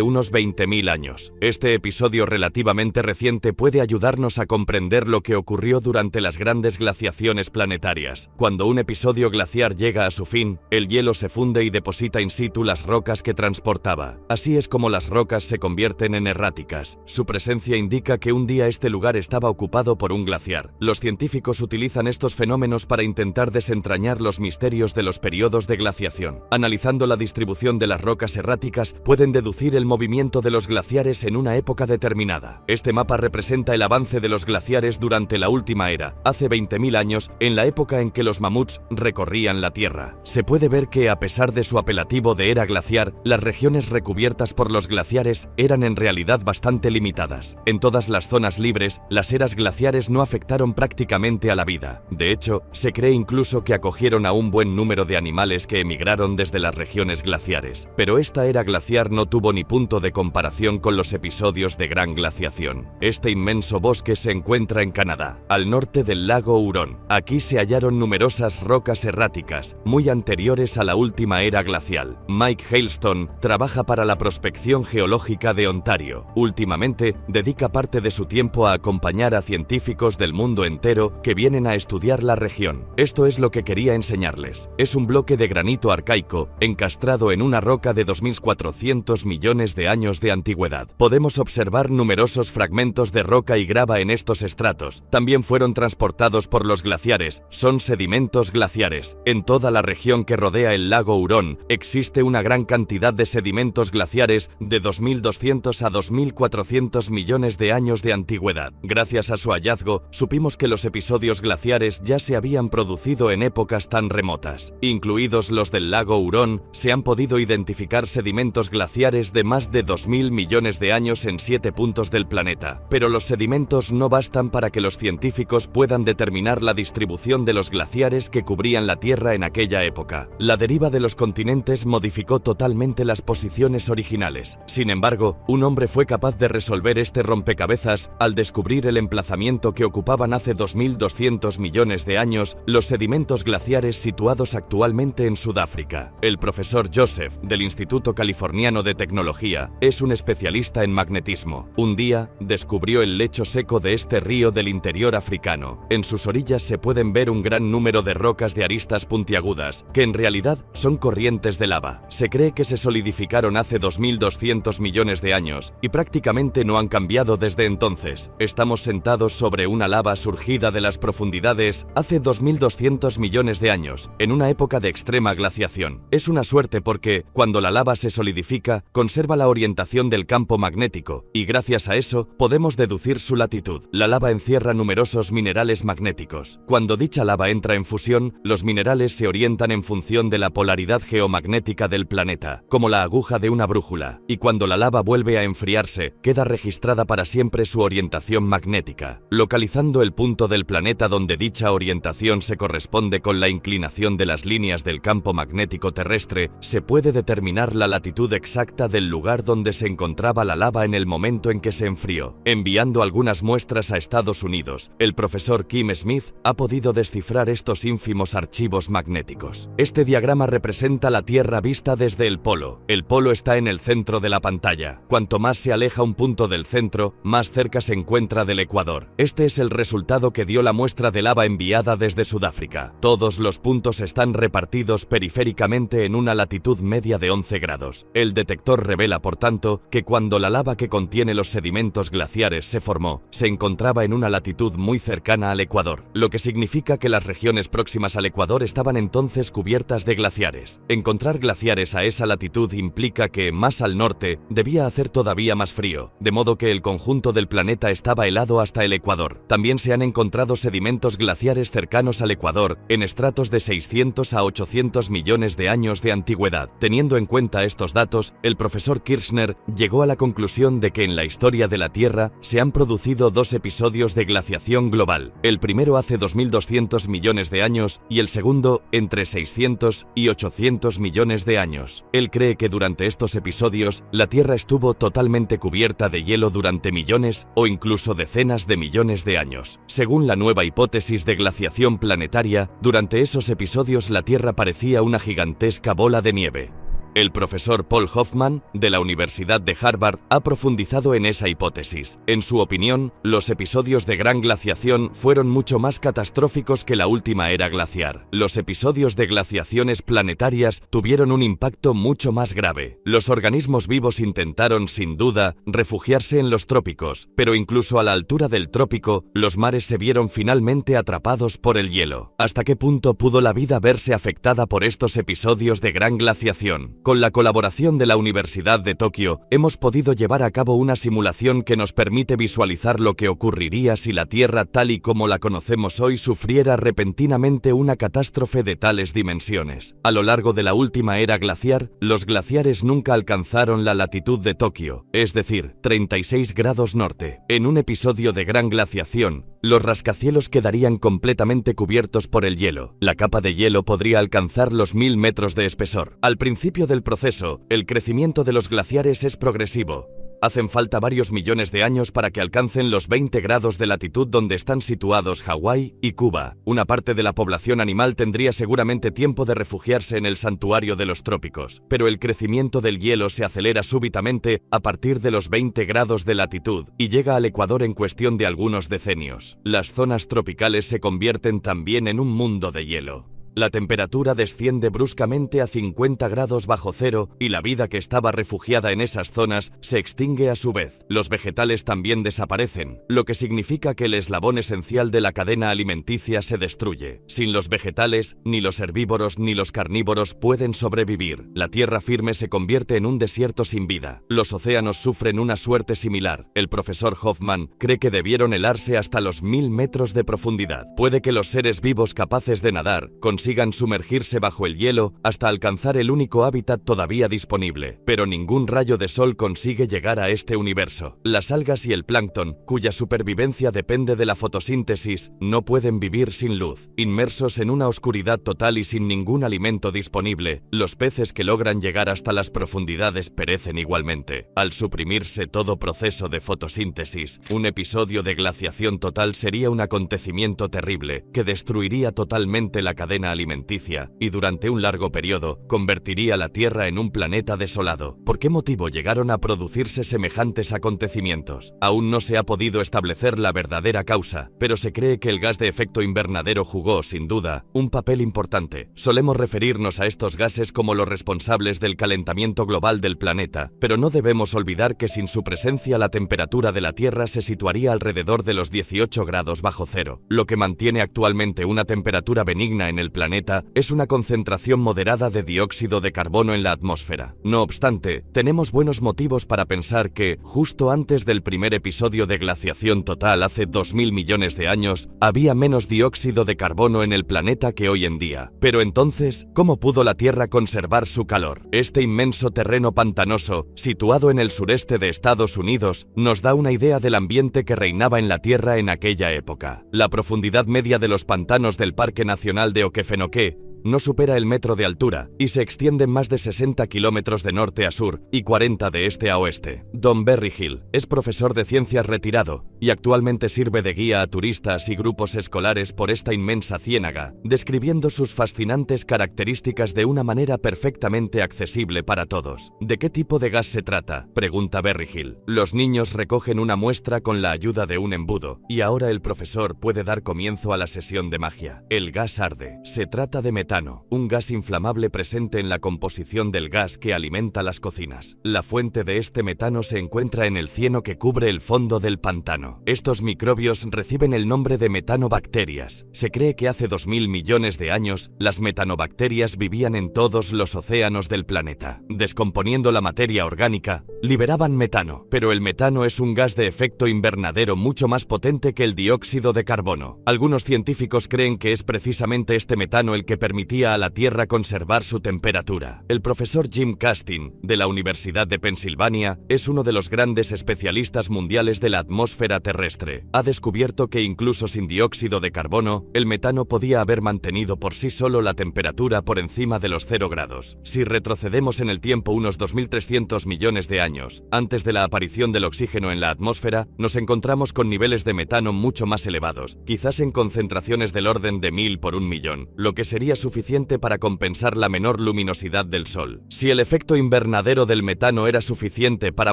Speaker 1: unos 20.000 años. Este episodio relativamente reciente puede ayudarnos a comprender lo que ocurrió durante las grandes glaciaciones planetarias. Cuando un episodio glaciar llega a su fin, el hielo se funde y deposita in situ las rocas que transportaba. Así es como las rocas se convierten en erráticas. Su presencia indica que un día este lugar estaba ocupado por un glaciar. Los científicos utilizan estos fenómenos para intentar desentrañar los misterios de los periodos de glaciación. Analizando la distribución de las rocas erráticas, pueden deducir el movimiento de los glaciares en una época determinada. Este mapa representa el avance de los glaciares durante la última era, hace 20.000 años, en la época en que los mamuts recorrían la Tierra. Se puede ver que, a pesar de su apelativo de era glaciar, las regiones recubiertas por los glaciares eran en realidad bastante limitadas. En todas las zonas libres, las eras glaciares no afectaron prácticamente a la vida. De hecho, se cree incluso que acogieron a un buen número de animales que emigraron desde las regiones glaciares. Pero esta era glaciar no tuvo ni punto de comparación con los episodios de gran glaciación. Este inmenso bosque se encuentra en Canadá, al norte del lago Hurón. Aquí se hallaron numerosas rocas erráticas, muy anteriores a la última era glacial. Mike Hailstone trabaja para la prospección geológica de Ontario. Últimamente, dedica parte de su tiempo a acompañar a científicos del mundo entero que vienen a estudiar la región. Esto es lo que quería enseñarles. Es un bloque de granito arcaico, encastrado en una roca de 2400 millones de años de antigüedad. Podemos observar numerosos fragmentos de roca y grava en estos estratos. También fueron transportados por los glaciares. Son sedimentos glaciares. En toda la región que rodea el lago Hurón, existe una gran cantidad de sedimentos glaciares de 2200 a 2400 millones de años de antigüedad. Gracias a su hallazgo, supimos que los episodios glaciares ya se habían producido en épocas tan remotas. Incluidos los del lago Hurón, se han podido identificar sedimentos glaciares de más de 2000 millones de años en 7 puntos del planeta. Pero los sedimentos no bastan para que los científicos puedan determinar la distribución de los glaciares que cubrían la Tierra en aquella época. La deriva de los continentes modificó totalmente las posiciones originales. Sin embargo, un hombre fue capaz de resolver este rompecabezas al descubrir el emplazamiento que ocupaban hace 2200 millones de años los sedimentos campos glaciares situados actualmente en Sudáfrica. El profesor Joseph, del Instituto Californiano de Tecnología, es un especialista en magnetismo. Un día, descubrió el lecho seco de este río del interior africano. En sus orillas se pueden ver un gran número de rocas de aristas puntiagudas, que en realidad son corrientes de lava. Se cree que se solidificaron hace 2200 millones de años, y prácticamente no han cambiado desde entonces. Estamos sentados sobre una lava surgida de las profundidades hace 2200 millones de años, en una época de extrema glaciación. Es una suerte porque, cuando la lava se solidifica, conserva la orientación del campo magnético, y gracias a eso, podemos deducir su latitud. La lava encierra numerosos minerales magnéticos. Cuando dicha lava entra en fusión, los minerales se orientan en función de la polaridad geomagnética del planeta, como la aguja de una brújula, y cuando la lava vuelve a enfriarse, queda registrada para siempre su orientación magnética, localizando el punto del planeta donde dicha orientación se corresponde con la inclinación de las líneas del campo magnético terrestre. Se puede determinar la latitud exacta del lugar donde se encontraba la lava en el momento en que se enfrió. Enviando algunas muestras a Estados Unidos, el profesor Kim Smith ha podido descifrar estos ínfimos archivos magnéticos. Este diagrama representa la Tierra vista desde el polo. El polo está en el centro de la pantalla. Cuanto más se aleja un punto del centro, más cerca se encuentra del ecuador. Este es el resultado que dio la muestra de lava enviada desde Sudáfrica. Todos los puntos están repartidos periféricamente en una latitud media de 11 grados. El detector revela, por tanto, que cuando la lava que contiene los sedimentos glaciares se formó, se encontraba en una latitud muy cercana al ecuador, lo que significa que las regiones próximas al ecuador estaban entonces cubiertas de glaciares. Encontrar glaciares a esa latitud implica que, más al norte, debía hacer todavía más frío, de modo que el conjunto del planeta estaba helado hasta el ecuador. También se han encontrado sedimentos glaciares cercanos al ecuador, en estratos de 600 a 800 millones de años de antigüedad. Teniendo en cuenta estos datos, el profesor Kirchner llegó a la conclusión de que en la historia de la Tierra se han producido dos episodios de glaciación global. El primero hace 2200 millones de años y el segundo entre 600 y 800 millones de años. Él cree que durante estos episodios la Tierra estuvo totalmente cubierta de hielo durante millones o incluso decenas de millones de años. Según la nueva hipótesis de glaciación planetaria, durante esos episodios la Tierra parecía una gigantesca bola de nieve. El profesor Paul Hoffman, de la Universidad de Harvard, ha profundizado en esa hipótesis. En su opinión, los episodios de gran glaciación fueron mucho más catastróficos que la última era glaciar. Los episodios de glaciaciones planetarias tuvieron un impacto mucho más grave. Los organismos vivos intentaron, sin duda, refugiarse en los trópicos, pero incluso a la altura del trópico, los mares se vieron finalmente atrapados por el hielo. ¿Hasta qué punto pudo la vida verse afectada por estos episodios de gran glaciación? Con la colaboración de la Universidad de Tokio, hemos podido llevar a cabo una simulación que nos permite visualizar lo que ocurriría si la Tierra tal y como la conocemos hoy sufriera repentinamente una catástrofe de tales dimensiones. A lo largo de la última era glaciar, los glaciares nunca alcanzaron la latitud de Tokio, es decir, 36 grados norte. En un episodio de gran glaciación, los rascacielos quedarían completamente cubiertos por el hielo. La capa de hielo podría alcanzar los 1000 metros de espesor. Al principio del proceso, el crecimiento de los glaciares es progresivo. Hacen falta varios millones de años para que alcancen los 20 grados de latitud donde están situados Hawái y Cuba. Una parte de la población animal tendría seguramente tiempo de refugiarse en el santuario de los trópicos, pero el crecimiento del hielo se acelera súbitamente a partir de los 20 grados de latitud y llega al ecuador en cuestión de algunos decenios. Las zonas tropicales se convierten también en un mundo de hielo. La temperatura desciende bruscamente a 50 grados bajo cero y la vida que estaba refugiada en esas zonas se extingue a su vez. Los vegetales también desaparecen, lo que significa que el eslabón esencial de la cadena alimenticia se destruye. Sin los vegetales, ni los herbívoros ni los carnívoros pueden sobrevivir. La tierra firme se convierte en un desierto sin vida. Los océanos sufren una suerte similar. El profesor Hoffman cree que debieron helarse hasta los 1000 metros de profundidad. Puede que los seres vivos capaces de nadar consigan sumergirse bajo el hielo hasta alcanzar el único hábitat todavía disponible, pero ningún rayo de sol consigue llegar a este universo. Las algas y el plancton, cuya supervivencia depende de la fotosíntesis, no pueden vivir sin luz. Inmersos en una oscuridad total y sin ningún alimento disponible, los peces que logran llegar hasta las profundidades perecen igualmente. Al suprimirse todo proceso de fotosíntesis, un episodio de glaciación total sería un acontecimiento terrible que destruiría totalmente la cadena cadena alimenticia y durante un largo periodo convertiría la Tierra en un planeta desolado. ¿Por qué motivo llegaron a producirse semejantes acontecimientos? Aún no se ha podido establecer la verdadera causa, pero se cree que el gas de efecto invernadero jugó, sin duda, un papel importante. Solemos referirnos a estos gases como los responsables del calentamiento global del planeta, pero no debemos olvidar que sin su presencia la temperatura de la Tierra se situaría alrededor de los 18 grados bajo cero. Lo que mantiene actualmente una temperatura benigna en el planeta es una concentración moderada de dióxido de carbono en la atmósfera. No obstante, tenemos buenos motivos para pensar que, justo antes del primer episodio de glaciación total hace 2000 millones de años, había menos dióxido de carbono en el planeta que hoy en día. Pero entonces, ¿cómo pudo la Tierra conservar su calor? Este inmenso terreno pantanoso, situado en el sureste de Estados Unidos, nos da una idea del ambiente que reinaba en la Tierra en aquella época. La profundidad media de los pantanos del Parque Nacional de Okefenokee no supera el metro de altura y se extienden más de 60 kilómetros de norte a sur y 40 de este a oeste. Don Berryhill es profesor de ciencias retirado y actualmente sirve de guía a turistas y grupos escolares por esta inmensa ciénaga, describiendo sus fascinantes características de una manera perfectamente accesible para todos. ¿De qué tipo de gas se trata?, pregunta Berryhill. Los niños recogen una muestra con la ayuda de un embudo y ahora el profesor puede dar comienzo a la sesión de magia. El gas arde. Se trata de metano, un gas inflamable presente en la composición del gas que alimenta las cocinas. La fuente de este metano se encuentra en el cieno que cubre el fondo del pantano. Estos microbios reciben el nombre de metanobacterias. Se cree que hace 2000 millones de años, las metanobacterias vivían en todos los océanos del planeta. Descomponiendo la materia orgánica, liberaban metano, pero el metano es un gas de efecto invernadero mucho más potente que el dióxido de carbono. Algunos científicos creen que es precisamente este metano el que permitía a la Tierra conservar su temperatura. El profesor Jim Castin, de la Universidad de Pensilvania, es uno de los grandes especialistas mundiales de la atmósfera terrestre. Ha descubierto que incluso sin dióxido de carbono, el metano podía haber mantenido por sí solo la temperatura por encima de los 0 grados. Si retrocedemos en el tiempo unos 2300 millones de años, antes de la aparición del oxígeno en la atmósfera, nos encontramos con niveles de metano mucho más elevados, quizás en concentraciones del orden de 1000 por 1 millón, lo que sería suficiente para compensar la menor luminosidad del Sol. Si el efecto invernadero del metano era suficiente para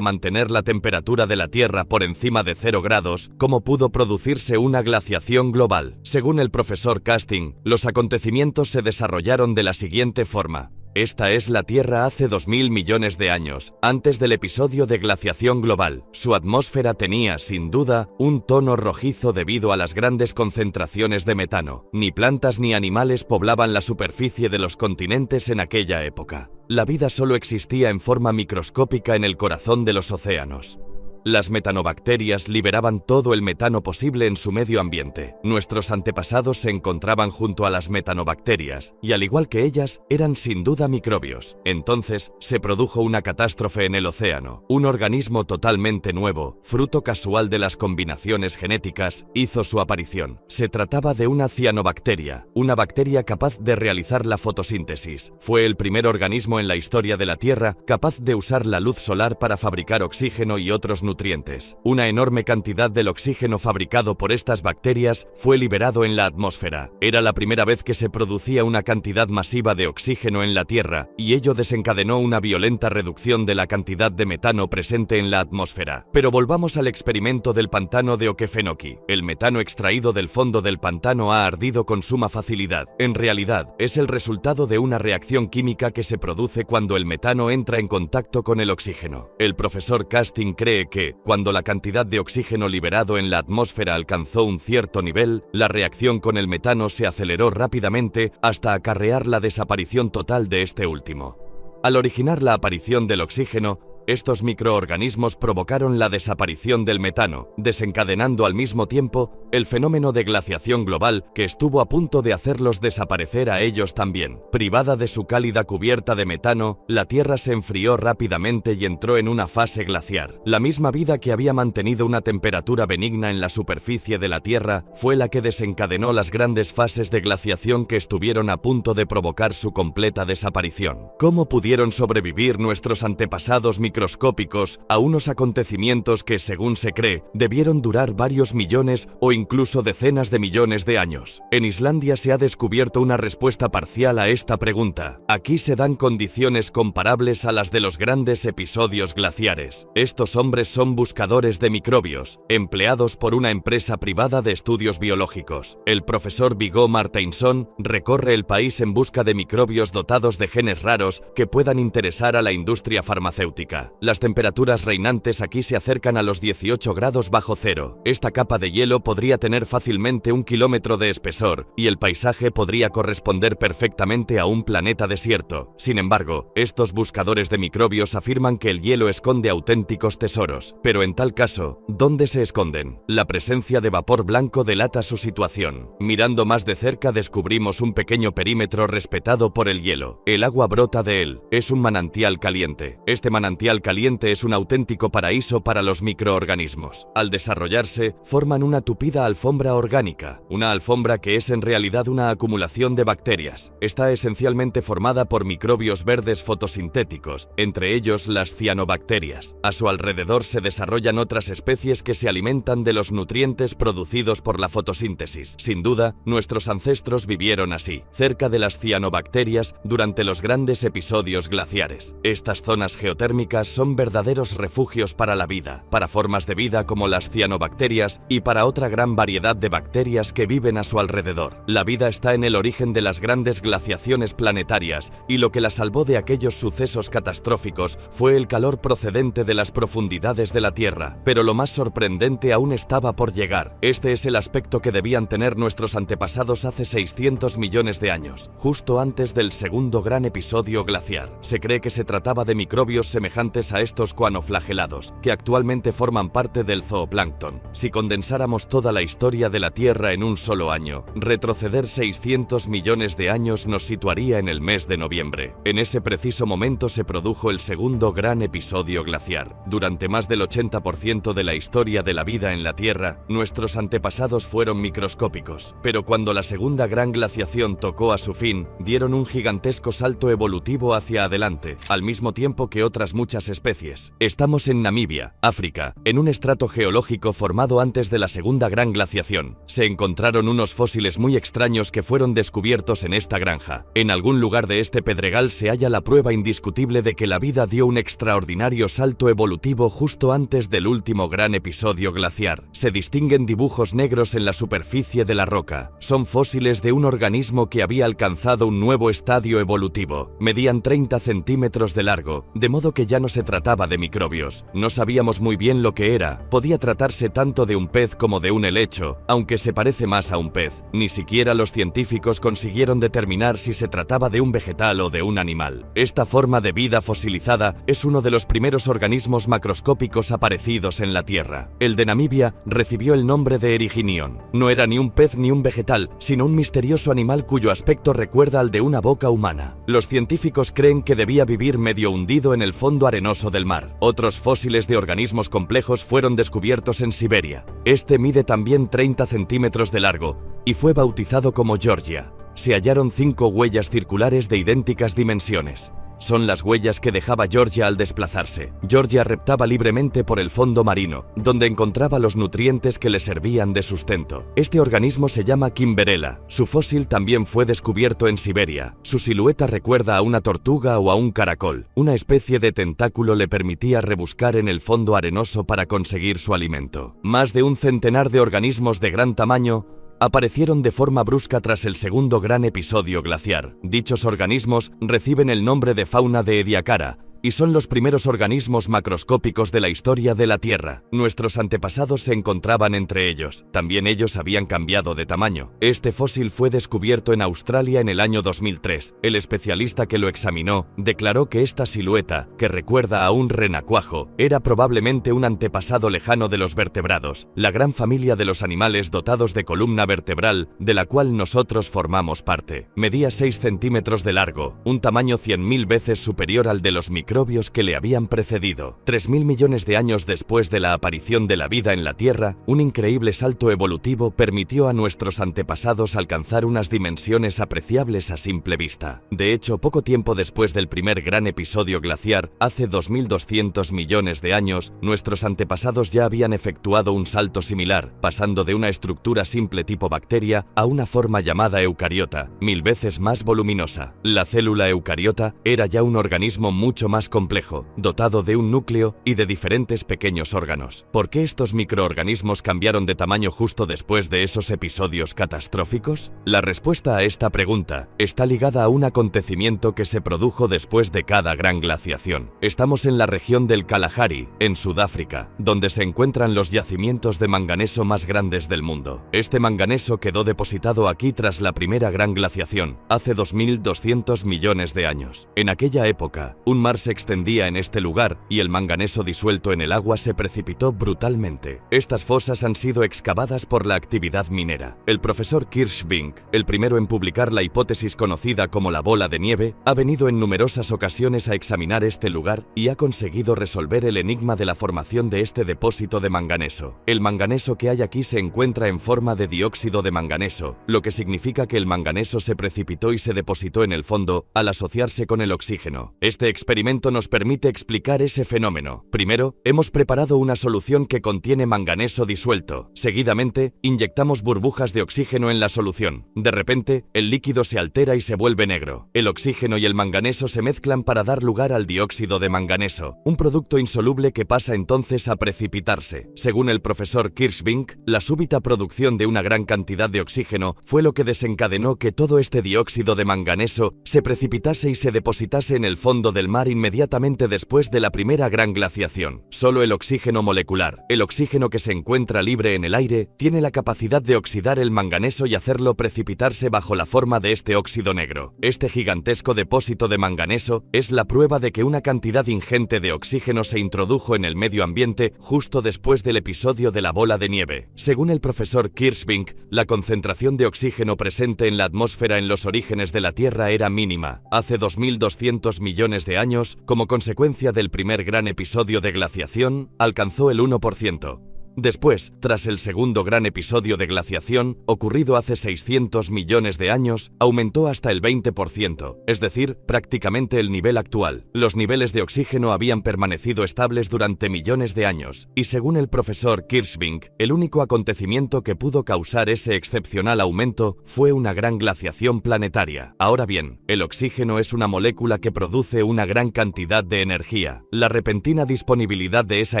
Speaker 1: mantener la temperatura de la Tierra por encima de 0 grados, ¿cómo pudo producirse una glaciación global? Según el profesor Casting, los acontecimientos se desarrollaron de la siguiente forma. Esta es la Tierra hace 2000 millones de años, antes del episodio de glaciación global. Su atmósfera tenía, sin duda, un tono rojizo debido a las grandes concentraciones de metano. Ni plantas ni animales poblaban la superficie de los continentes en aquella época. La vida solo existía en forma microscópica en el corazón de los océanos. Las metanobacterias liberaban todo el metano posible en su medio ambiente. Nuestros antepasados se encontraban junto a las metanobacterias, y al igual que ellas, eran sin duda microbios. Entonces, se produjo una catástrofe en el océano. Un organismo totalmente nuevo, fruto casual de las combinaciones genéticas, hizo su aparición. Se trataba de una cianobacteria, una bacteria capaz de realizar la fotosíntesis. Fue el primer organismo en la historia de la Tierra capaz de usar la luz solar para fabricar oxígeno y otros nutrientes. Una enorme cantidad del oxígeno fabricado por estas bacterias fue liberado en la atmósfera. Era la primera vez que se producía una cantidad masiva de oxígeno en la Tierra, y ello desencadenó una violenta reducción de la cantidad de metano presente en la atmósfera. Pero volvamos al experimento del pantano de Okefenokee. El metano extraído del fondo del pantano ha ardido con suma facilidad. En realidad, es el resultado de una reacción química que se produce cuando el metano entra en contacto con el oxígeno. El profesor Casting cree que, cuando la cantidad de oxígeno liberado en la atmósfera alcanzó un cierto nivel, la reacción con el metano se aceleró rápidamente hasta acarrear la desaparición total de este último. Al originar la aparición del oxígeno, estos microorganismos provocaron la desaparición del metano, desencadenando al mismo tiempo el fenómeno de glaciación global que estuvo a punto de hacerlos desaparecer a ellos también. Privada de su cálida cubierta de metano, la Tierra se enfrió rápidamente y entró en una fase glaciar. La misma vida que había mantenido una temperatura benigna en la superficie de la Tierra fue la que desencadenó las grandes fases de glaciación que estuvieron a punto de provocar su completa desaparición. ¿Cómo pudieron sobrevivir nuestros antepasados microbianos microscópicos a unos acontecimientos que, según se cree, debieron durar varios millones o incluso decenas de millones de años. En Islandia se ha descubierto una respuesta parcial a esta pregunta. Aquí se dan condiciones comparables a las de los grandes episodios glaciares. Estos hombres son buscadores de microbios, empleados por una empresa privada de estudios biológicos. El profesor Viggo Marteinsson recorre el país en busca de microbios dotados de genes raros que puedan interesar a la industria farmacéutica. Las temperaturas reinantes aquí se acercan a los 18 grados bajo cero. Esta capa de hielo podría tener fácilmente 1 kilómetro de espesor y el paisaje podría corresponder perfectamente a un planeta desierto. Sin embargo, estos buscadores de microbios afirman que el hielo esconde auténticos tesoros. Pero en tal caso, ¿dónde se esconden? La presencia de vapor blanco delata su situación. Mirando más de cerca descubrimos un pequeño perímetro respetado por el hielo. El agua brota de él. Es un manantial caliente. Este manantial caliente es un auténtico paraíso para los microorganismos. Al desarrollarse, forman una tupida alfombra orgánica. Una alfombra que es en realidad una acumulación de bacterias. Está esencialmente formada por microbios verdes fotosintéticos, entre ellos las cianobacterias. A su alrededor se desarrollan otras especies que se alimentan de los nutrientes producidos por la fotosíntesis. Sin duda, nuestros ancestros vivieron así, cerca de las cianobacterias durante los grandes episodios glaciares. Estas zonas geotérmicas son verdaderos refugios para la vida, para formas de vida como las cianobacterias y para otra gran variedad de bacterias que viven a su alrededor. La vida está en el origen de las grandes glaciaciones planetarias y lo que la salvó de aquellos sucesos catastróficos fue el calor procedente de las profundidades de la Tierra. Pero lo más sorprendente aún estaba por llegar. Este es el aspecto que debían tener nuestros antepasados hace 600 millones de años, justo antes del segundo gran episodio glaciar. Se cree que se trataba de microbios semejantes a estos coanoflagelados, que actualmente forman parte del zooplancton. Si condensáramos toda la historia de la Tierra en un solo año, retroceder 600 millones de años nos situaría en el mes de noviembre. En ese preciso momento se produjo el segundo gran episodio glaciar. Durante más del 80% de la historia de la vida en la Tierra, nuestros antepasados fueron microscópicos. Pero cuando la segunda gran glaciación tocó a su fin, dieron un gigantesco salto evolutivo hacia adelante, al mismo tiempo que otras muchas especies. Estamos en Namibia, África, en un estrato geológico formado antes de la segunda gran glaciación. Se encontraron unos fósiles muy extraños que fueron descubiertos en esta granja. En algún lugar de este pedregal se halla la prueba indiscutible de que la vida dio un extraordinario salto evolutivo justo antes del último gran episodio glaciar. Se distinguen dibujos negros en la superficie de la roca. Son fósiles de un organismo que había alcanzado un nuevo estadio evolutivo. Medían 30 centímetros de largo, de modo que ya no se trataba de microbios. No sabíamos muy bien lo que era. Podía tratarse tanto de un pez como de un helecho, aunque se parece más a un pez. Ni siquiera los científicos consiguieron determinar si se trataba de un vegetal o de un animal. Esta forma de vida fosilizada es uno de los primeros organismos macroscópicos aparecidos en la Tierra. El de Namibia recibió el nombre de Eriginion. No era ni un pez ni un vegetal, sino un misterioso animal cuyo aspecto recuerda al de una boca humana. Los científicos creen que debía vivir medio hundido en el fondo arenoso del mar. Otros fósiles de organismos complejos fueron descubiertos en Siberia. Este mide también 30 centímetros de largo y fue bautizado como Georgia. Se hallaron 5 huellas circulares de idénticas dimensiones. Son las huellas que dejaba Georgia al desplazarse. Georgia reptaba libremente por el fondo marino, donde encontraba los nutrientes que le servían de sustento. Este organismo se llama Kimberella. Su fósil también fue descubierto en Siberia. Su silueta recuerda a una tortuga o a un caracol. Una especie de tentáculo le permitía rebuscar en el fondo arenoso para conseguir su alimento. Más de un centenar de organismos de gran tamaño aparecieron de forma brusca tras el segundo gran episodio glaciar. Dichos organismos reciben el nombre de fauna de Ediacara y son los primeros organismos macroscópicos de la historia de la Tierra. Nuestros antepasados se encontraban entre ellos. También ellos habían cambiado de tamaño. Este fósil fue descubierto en Australia en el año 2003. El especialista que lo examinó declaró que esta silueta, que recuerda a un renacuajo, era probablemente un antepasado lejano de los vertebrados, la gran familia de los animales dotados de columna vertebral, de la cual nosotros formamos parte. Medía 6 centímetros de largo, un tamaño 100.000 veces superior al de los microbios microbios que le habían precedido. 3.000 millones de años después de la aparición de la vida en la Tierra, un increíble salto evolutivo permitió a nuestros antepasados alcanzar unas dimensiones apreciables a simple vista. De hecho, poco tiempo después del primer gran episodio glaciar, hace 2.200 millones de años, nuestros antepasados ya habían efectuado un salto similar, pasando de una estructura simple tipo bacteria a una forma llamada eucariota, 1000 veces más voluminosa. La célula eucariota era ya un organismo mucho más complejo, dotado de un núcleo y de diferentes pequeños órganos. ¿Por qué estos microorganismos cambiaron de tamaño justo después de esos episodios catastróficos? La respuesta a esta pregunta está ligada a un acontecimiento que se produjo después de cada gran glaciación. Estamos en la región del Kalahari, en Sudáfrica, donde se encuentran los yacimientos de manganeso más grandes del mundo. Este manganeso quedó depositado aquí tras la primera gran glaciación, hace 2.200 millones de años. En aquella época, un mar se extendía en este lugar y el manganeso disuelto en el agua se precipitó brutalmente. Estas fosas han sido excavadas por la actividad minera. El profesor Kirschvink, el primero en publicar la hipótesis conocida como la bola de nieve, ha venido en numerosas ocasiones a examinar este lugar y ha conseguido resolver el enigma de la formación de este depósito de manganeso. El manganeso que hay aquí se encuentra en forma de dióxido de manganeso, lo que significa que el manganeso se precipitó y se depositó en el fondo al asociarse con el oxígeno. Este experimento nos permite explicar ese fenómeno. Primero, hemos preparado una solución que contiene manganeso disuelto. Seguidamente, inyectamos burbujas de oxígeno en la solución. De repente, el líquido se altera y se vuelve negro. El oxígeno y el manganeso se mezclan para dar lugar al dióxido de manganeso, un producto insoluble que pasa entonces a precipitarse. Según el profesor Kirschvink, la súbita producción de una gran cantidad de oxígeno fue lo que desencadenó que todo este dióxido de manganeso se precipitase y se depositase en el fondo del mar inmediatamente después de la primera gran glaciación. Solo el oxígeno molecular, el oxígeno que se encuentra libre en el aire, tiene la capacidad de oxidar el manganeso y hacerlo precipitarse bajo la forma de este óxido negro. Este gigantesco depósito de manganeso es la prueba de que una cantidad ingente de oxígeno se introdujo en el medio ambiente justo después del episodio de la bola de nieve. Según el profesor Kirschvink, la concentración de oxígeno presente en la atmósfera en los orígenes de la Tierra era mínima, hace 2.200 millones de años, como consecuencia del primer gran episodio de glaciación, alcanzó el 1%. Después, tras el segundo gran episodio de glaciación, ocurrido hace 600 millones de años, aumentó hasta el 20%, es decir, prácticamente el nivel actual. Los niveles de oxígeno habían permanecido estables durante millones de años, y según el profesor Kirschvink, el único acontecimiento que pudo causar ese excepcional aumento fue una gran glaciación planetaria. Ahora bien, el oxígeno es una molécula que produce una gran cantidad de energía. La repentina disponibilidad de esa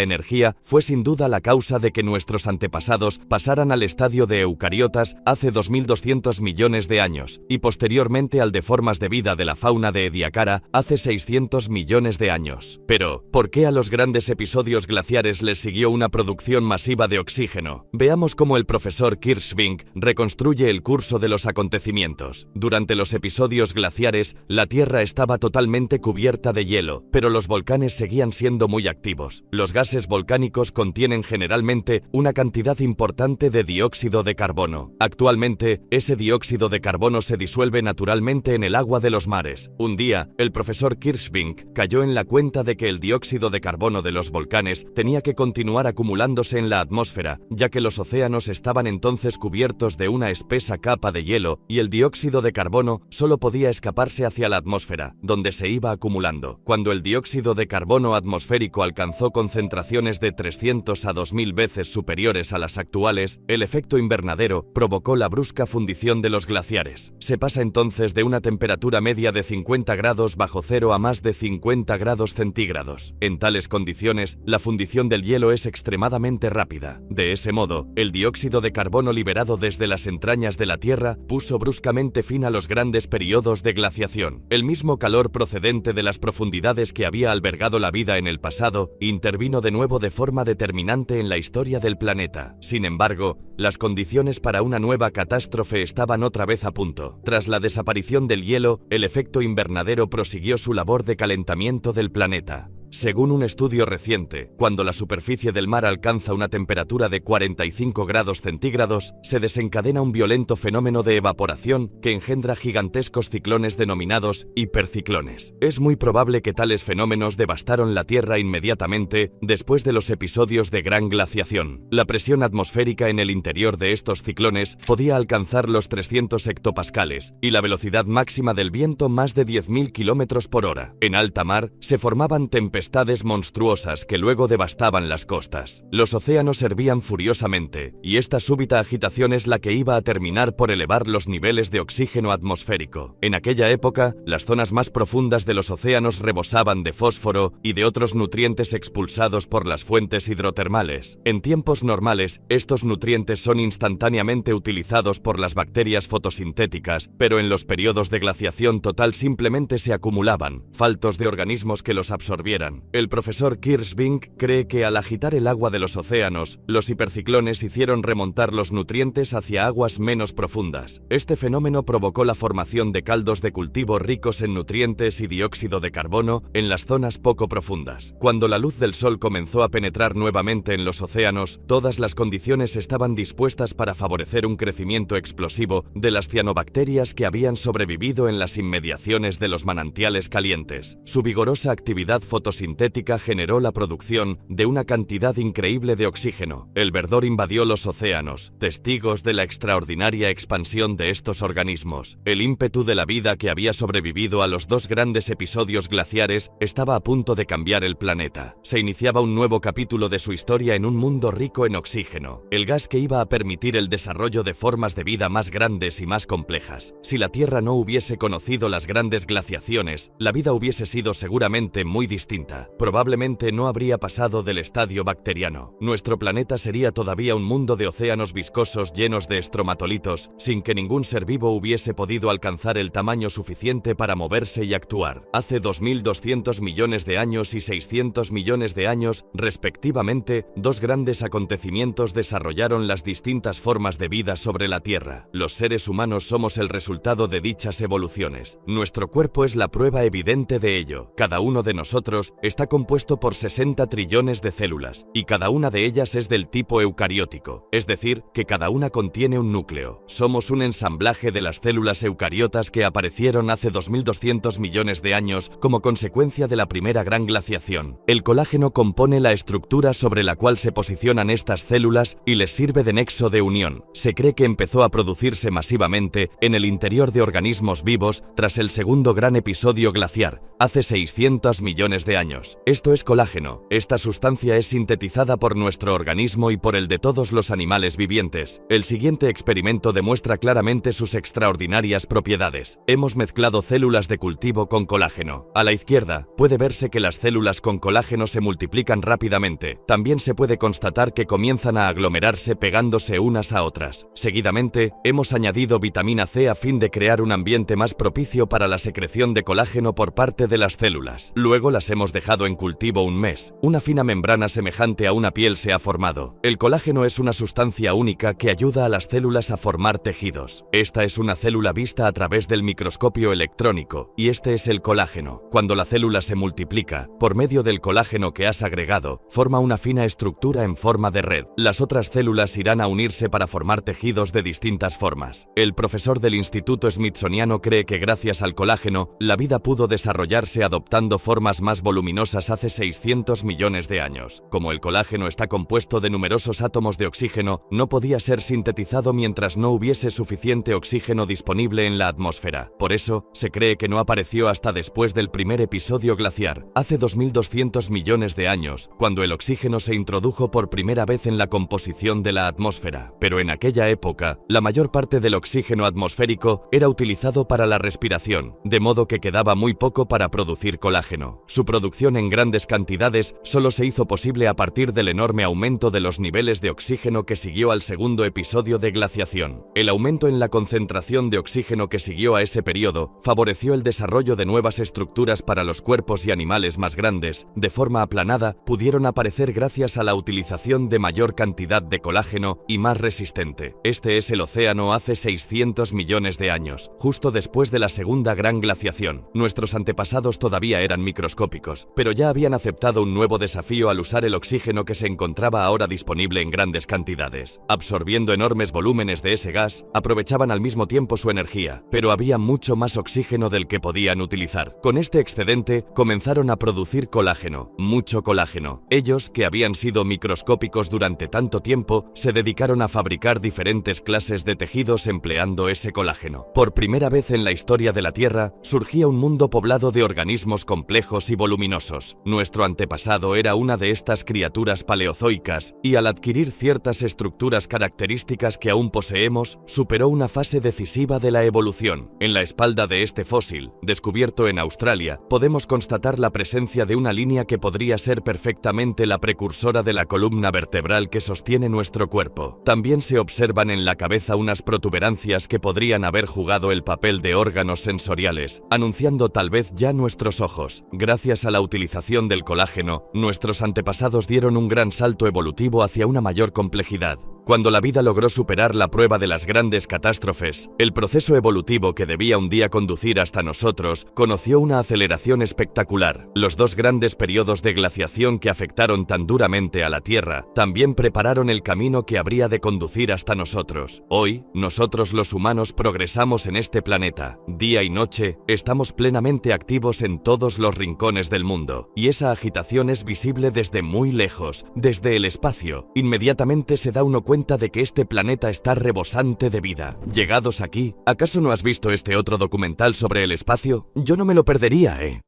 Speaker 1: energía fue sin duda la causa de que nuestros antepasados pasaran al estadio de eucariotas hace 2.200 millones de años y posteriormente al de formas de vida de la fauna de Ediacara hace 600 millones de años. Pero, ¿por qué a los grandes episodios glaciares les siguió una producción masiva de oxígeno? Veamos cómo el profesor Kirschvink reconstruye el curso de los acontecimientos. Durante los episodios glaciares, la Tierra estaba totalmente cubierta de hielo, pero los volcanes seguían siendo muy activos. Los gases volcánicos contienen generalmente una cantidad importante de dióxido de carbono. Actualmente, ese dióxido de carbono se disuelve naturalmente en el agua de los mares. Un día, el profesor Kirschvink cayó en la cuenta de que el dióxido de carbono de los volcanes tenía que continuar acumulándose en la atmósfera, ya que los océanos estaban entonces cubiertos de una espesa capa de hielo y el dióxido de carbono solo podía escaparse hacia la atmósfera, donde se iba acumulando. Cuando el dióxido de carbono atmosférico alcanzó concentraciones de 300 a 2000 veces superiores a las actuales, el efecto invernadero provocó la brusca fundición de los glaciares. Se pasa entonces de una temperatura media de 50 grados bajo cero a más de 50 grados centígrados. En tales condiciones, la fundición del hielo es extremadamente rápida. De ese modo, el dióxido de carbono liberado desde las entrañas de la Tierra puso bruscamente fin a los grandes periodos de glaciación. El mismo calor procedente de las profundidades que había albergado la vida en el pasado intervino de nuevo de forma determinante en la historia del planeta. Sin embargo, las condiciones para una nueva catástrofe estaban otra vez a punto. Tras la desaparición del hielo, el efecto invernadero prosiguió su labor de calentamiento del planeta. Según un estudio reciente, cuando la superficie del mar alcanza una temperatura de 45 grados centígrados, se desencadena un violento fenómeno de evaporación que engendra gigantescos ciclones denominados hiperciclones. Es muy probable que tales fenómenos devastaron la Tierra inmediatamente después de los episodios de gran glaciación. La presión atmosférica en el interior de estos ciclones podía alcanzar los 300 hectopascales y la velocidad máxima del viento más de 10.000 kilómetros por hora. En alta mar se formaban tempestades monstruosas que luego devastaban las costas. Los océanos hervían furiosamente y esta súbita agitación es la que iba a terminar por elevar los niveles de oxígeno atmosférico. En aquella época, las zonas más profundas de los océanos rebosaban de fósforo y de otros nutrientes expulsados por las fuentes hidrotermales. En tiempos normales, estos nutrientes son instantáneamente utilizados por las bacterias fotosintéticas, pero en los periodos de glaciación total simplemente se acumulaban, faltos de organismos que los absorbieran. El profesor Kirschvink cree que al agitar el agua de los océanos, los hiperciclones hicieron remontar los nutrientes hacia aguas menos profundas. Este fenómeno provocó la formación de caldos de cultivo ricos en nutrientes y dióxido de carbono en las zonas poco profundas. Cuando la luz del sol comenzó a penetrar nuevamente en los océanos, todas las condiciones estaban dispuestas para favorecer un crecimiento explosivo de las cianobacterias que habían sobrevivido en las inmediaciones de los manantiales calientes. Su vigorosa actividad fotosintética generó la producción de una cantidad increíble de oxígeno. El verdor invadió los océanos, testigos de la extraordinaria expansión de estos organismos. El ímpetu de la vida que había sobrevivido a los dos grandes episodios glaciares estaba a punto de cambiar el planeta. Se iniciaba un nuevo capítulo de su historia en un mundo rico en oxígeno, el gas que iba a permitir el desarrollo de formas de vida más grandes y más complejas. Si la Tierra no hubiese conocido las grandes glaciaciones, la vida hubiese sido seguramente muy distinta. Probablemente no habría pasado del estadio bacteriano. Nuestro planeta sería todavía un mundo de océanos viscosos llenos de estromatolitos, sin que ningún ser vivo hubiese podido alcanzar el tamaño suficiente para moverse y actuar. Hace 2.200 millones de años y 600 millones de años, respectivamente, dos grandes acontecimientos desarrollaron las distintas formas de vida sobre la Tierra. Los seres humanos somos el resultado de dichas evoluciones. Nuestro cuerpo es la prueba evidente de ello. Cada uno de nosotros está compuesto por 60 trillones de células, y cada una de ellas es del tipo eucariótico, es decir, que cada una contiene un núcleo. Somos un ensamblaje de las células eucariotas que aparecieron hace 2.200 millones de años como consecuencia de la primera gran glaciación. El colágeno compone la estructura sobre la cual se posicionan estas células y les sirve de nexo de unión. Se cree que empezó a producirse masivamente en el interior de organismos vivos tras el segundo gran episodio glaciar, hace 600 millones de años. Esto es colágeno. Esta sustancia es sintetizada por nuestro organismo y por el de todos los animales vivientes. El siguiente experimento demuestra claramente sus extraordinarias propiedades. Hemos mezclado células de cultivo con colágeno. A la izquierda, puede verse que las células con colágeno se multiplican rápidamente. También se puede constatar que comienzan a aglomerarse pegándose unas a otras. Seguidamente, hemos añadido vitamina C a fin de crear un ambiente más propicio para la secreción de colágeno por parte de las células. Luego las hemos dejado en cultivo un mes. Una fina membrana semejante a una piel se ha formado. El colágeno es una sustancia única que ayuda a las células a formar tejidos. Esta es una célula vista a través del microscopio electrónico, y este es el colágeno. Cuando la célula se multiplica, por medio del colágeno que has agregado, forma una fina estructura en forma de red. Las otras células irán a unirse para formar tejidos de distintas formas. El profesor del Instituto Smithsoniano cree que gracias al colágeno, la vida pudo desarrollarse adoptando formas más voluminosas hace 600 millones de años. Como el colágeno está compuesto de numerosos átomos de oxígeno, no podía ser sintetizado mientras no hubiese suficiente oxígeno disponible en la atmósfera. Por eso, se cree que no apareció hasta después del primer episodio glaciar, hace 2.200 millones de años, cuando el oxígeno se introdujo por primera vez en la composición de la atmósfera. Pero en aquella época, la mayor parte del oxígeno atmosférico era utilizado para la respiración, de modo que quedaba muy poco para producir colágeno. Su producción en grandes cantidades solo se hizo posible a partir del enorme aumento de los niveles de oxígeno que siguió al segundo episodio de glaciación. El aumento en la concentración de oxígeno que siguió a ese periodo favoreció el desarrollo de nuevas estructuras para los cuerpos y animales más grandes, de forma aplanada, pudieron aparecer gracias a la utilización de mayor cantidad de colágeno y más resistente. Este es el océano hace 600 millones de años, justo después de la segunda gran glaciación. Nuestros antepasados todavía eran microscópicos. humanos, pero ya habían aceptado un nuevo desafío al usar el oxígeno que se encontraba ahora disponible en grandes cantidades. Absorbiendo enormes volúmenes de ese gas, aprovechaban al mismo tiempo su energía, pero había mucho más oxígeno del que podían utilizar. Con este excedente, comenzaron a producir colágeno, mucho colágeno. Ellos, que habían sido microscópicos durante tanto tiempo, se dedicaron a fabricar diferentes clases de tejidos empleando ese colágeno. Por primera vez en la historia de la Tierra, surgía un mundo poblado de organismos complejos y voluminosos. Nuestro antepasado era una de estas criaturas paleozoicas y al adquirir ciertas estructuras características que aún poseemos, superó una fase decisiva de la evolución. En la espalda de este fósil, descubierto en Australia, podemos constatar la presencia de una línea que podría ser perfectamente la precursora de la columna vertebral que sostiene nuestro cuerpo. También se observan en la cabeza unas protuberancias que podrían haber jugado el papel de órganos sensoriales, anunciando tal vez ya nuestros ojos. Gracias a la utilización del colágeno, nuestros antepasados dieron un gran salto evolutivo hacia una mayor complejidad. Cuando la vida logró superar la prueba de las grandes catástrofes, el proceso evolutivo que debía un día conducir hasta nosotros conoció una aceleración espectacular. Los dos grandes periodos de glaciación que afectaron tan duramente a la Tierra también prepararon el camino que habría de conducir hasta nosotros. Hoy, nosotros los humanos progresamos en este planeta. Día y noche, estamos plenamente activos en todos los rincones del mundo, y esa agitación es visible desde muy lejos, desde el espacio. Inmediatamente se da uno cuenta de que este planeta está rebosante de vida. Llegados aquí, ¿acaso no has visto este otro documental sobre el espacio? Yo no me lo perdería, ¿eh?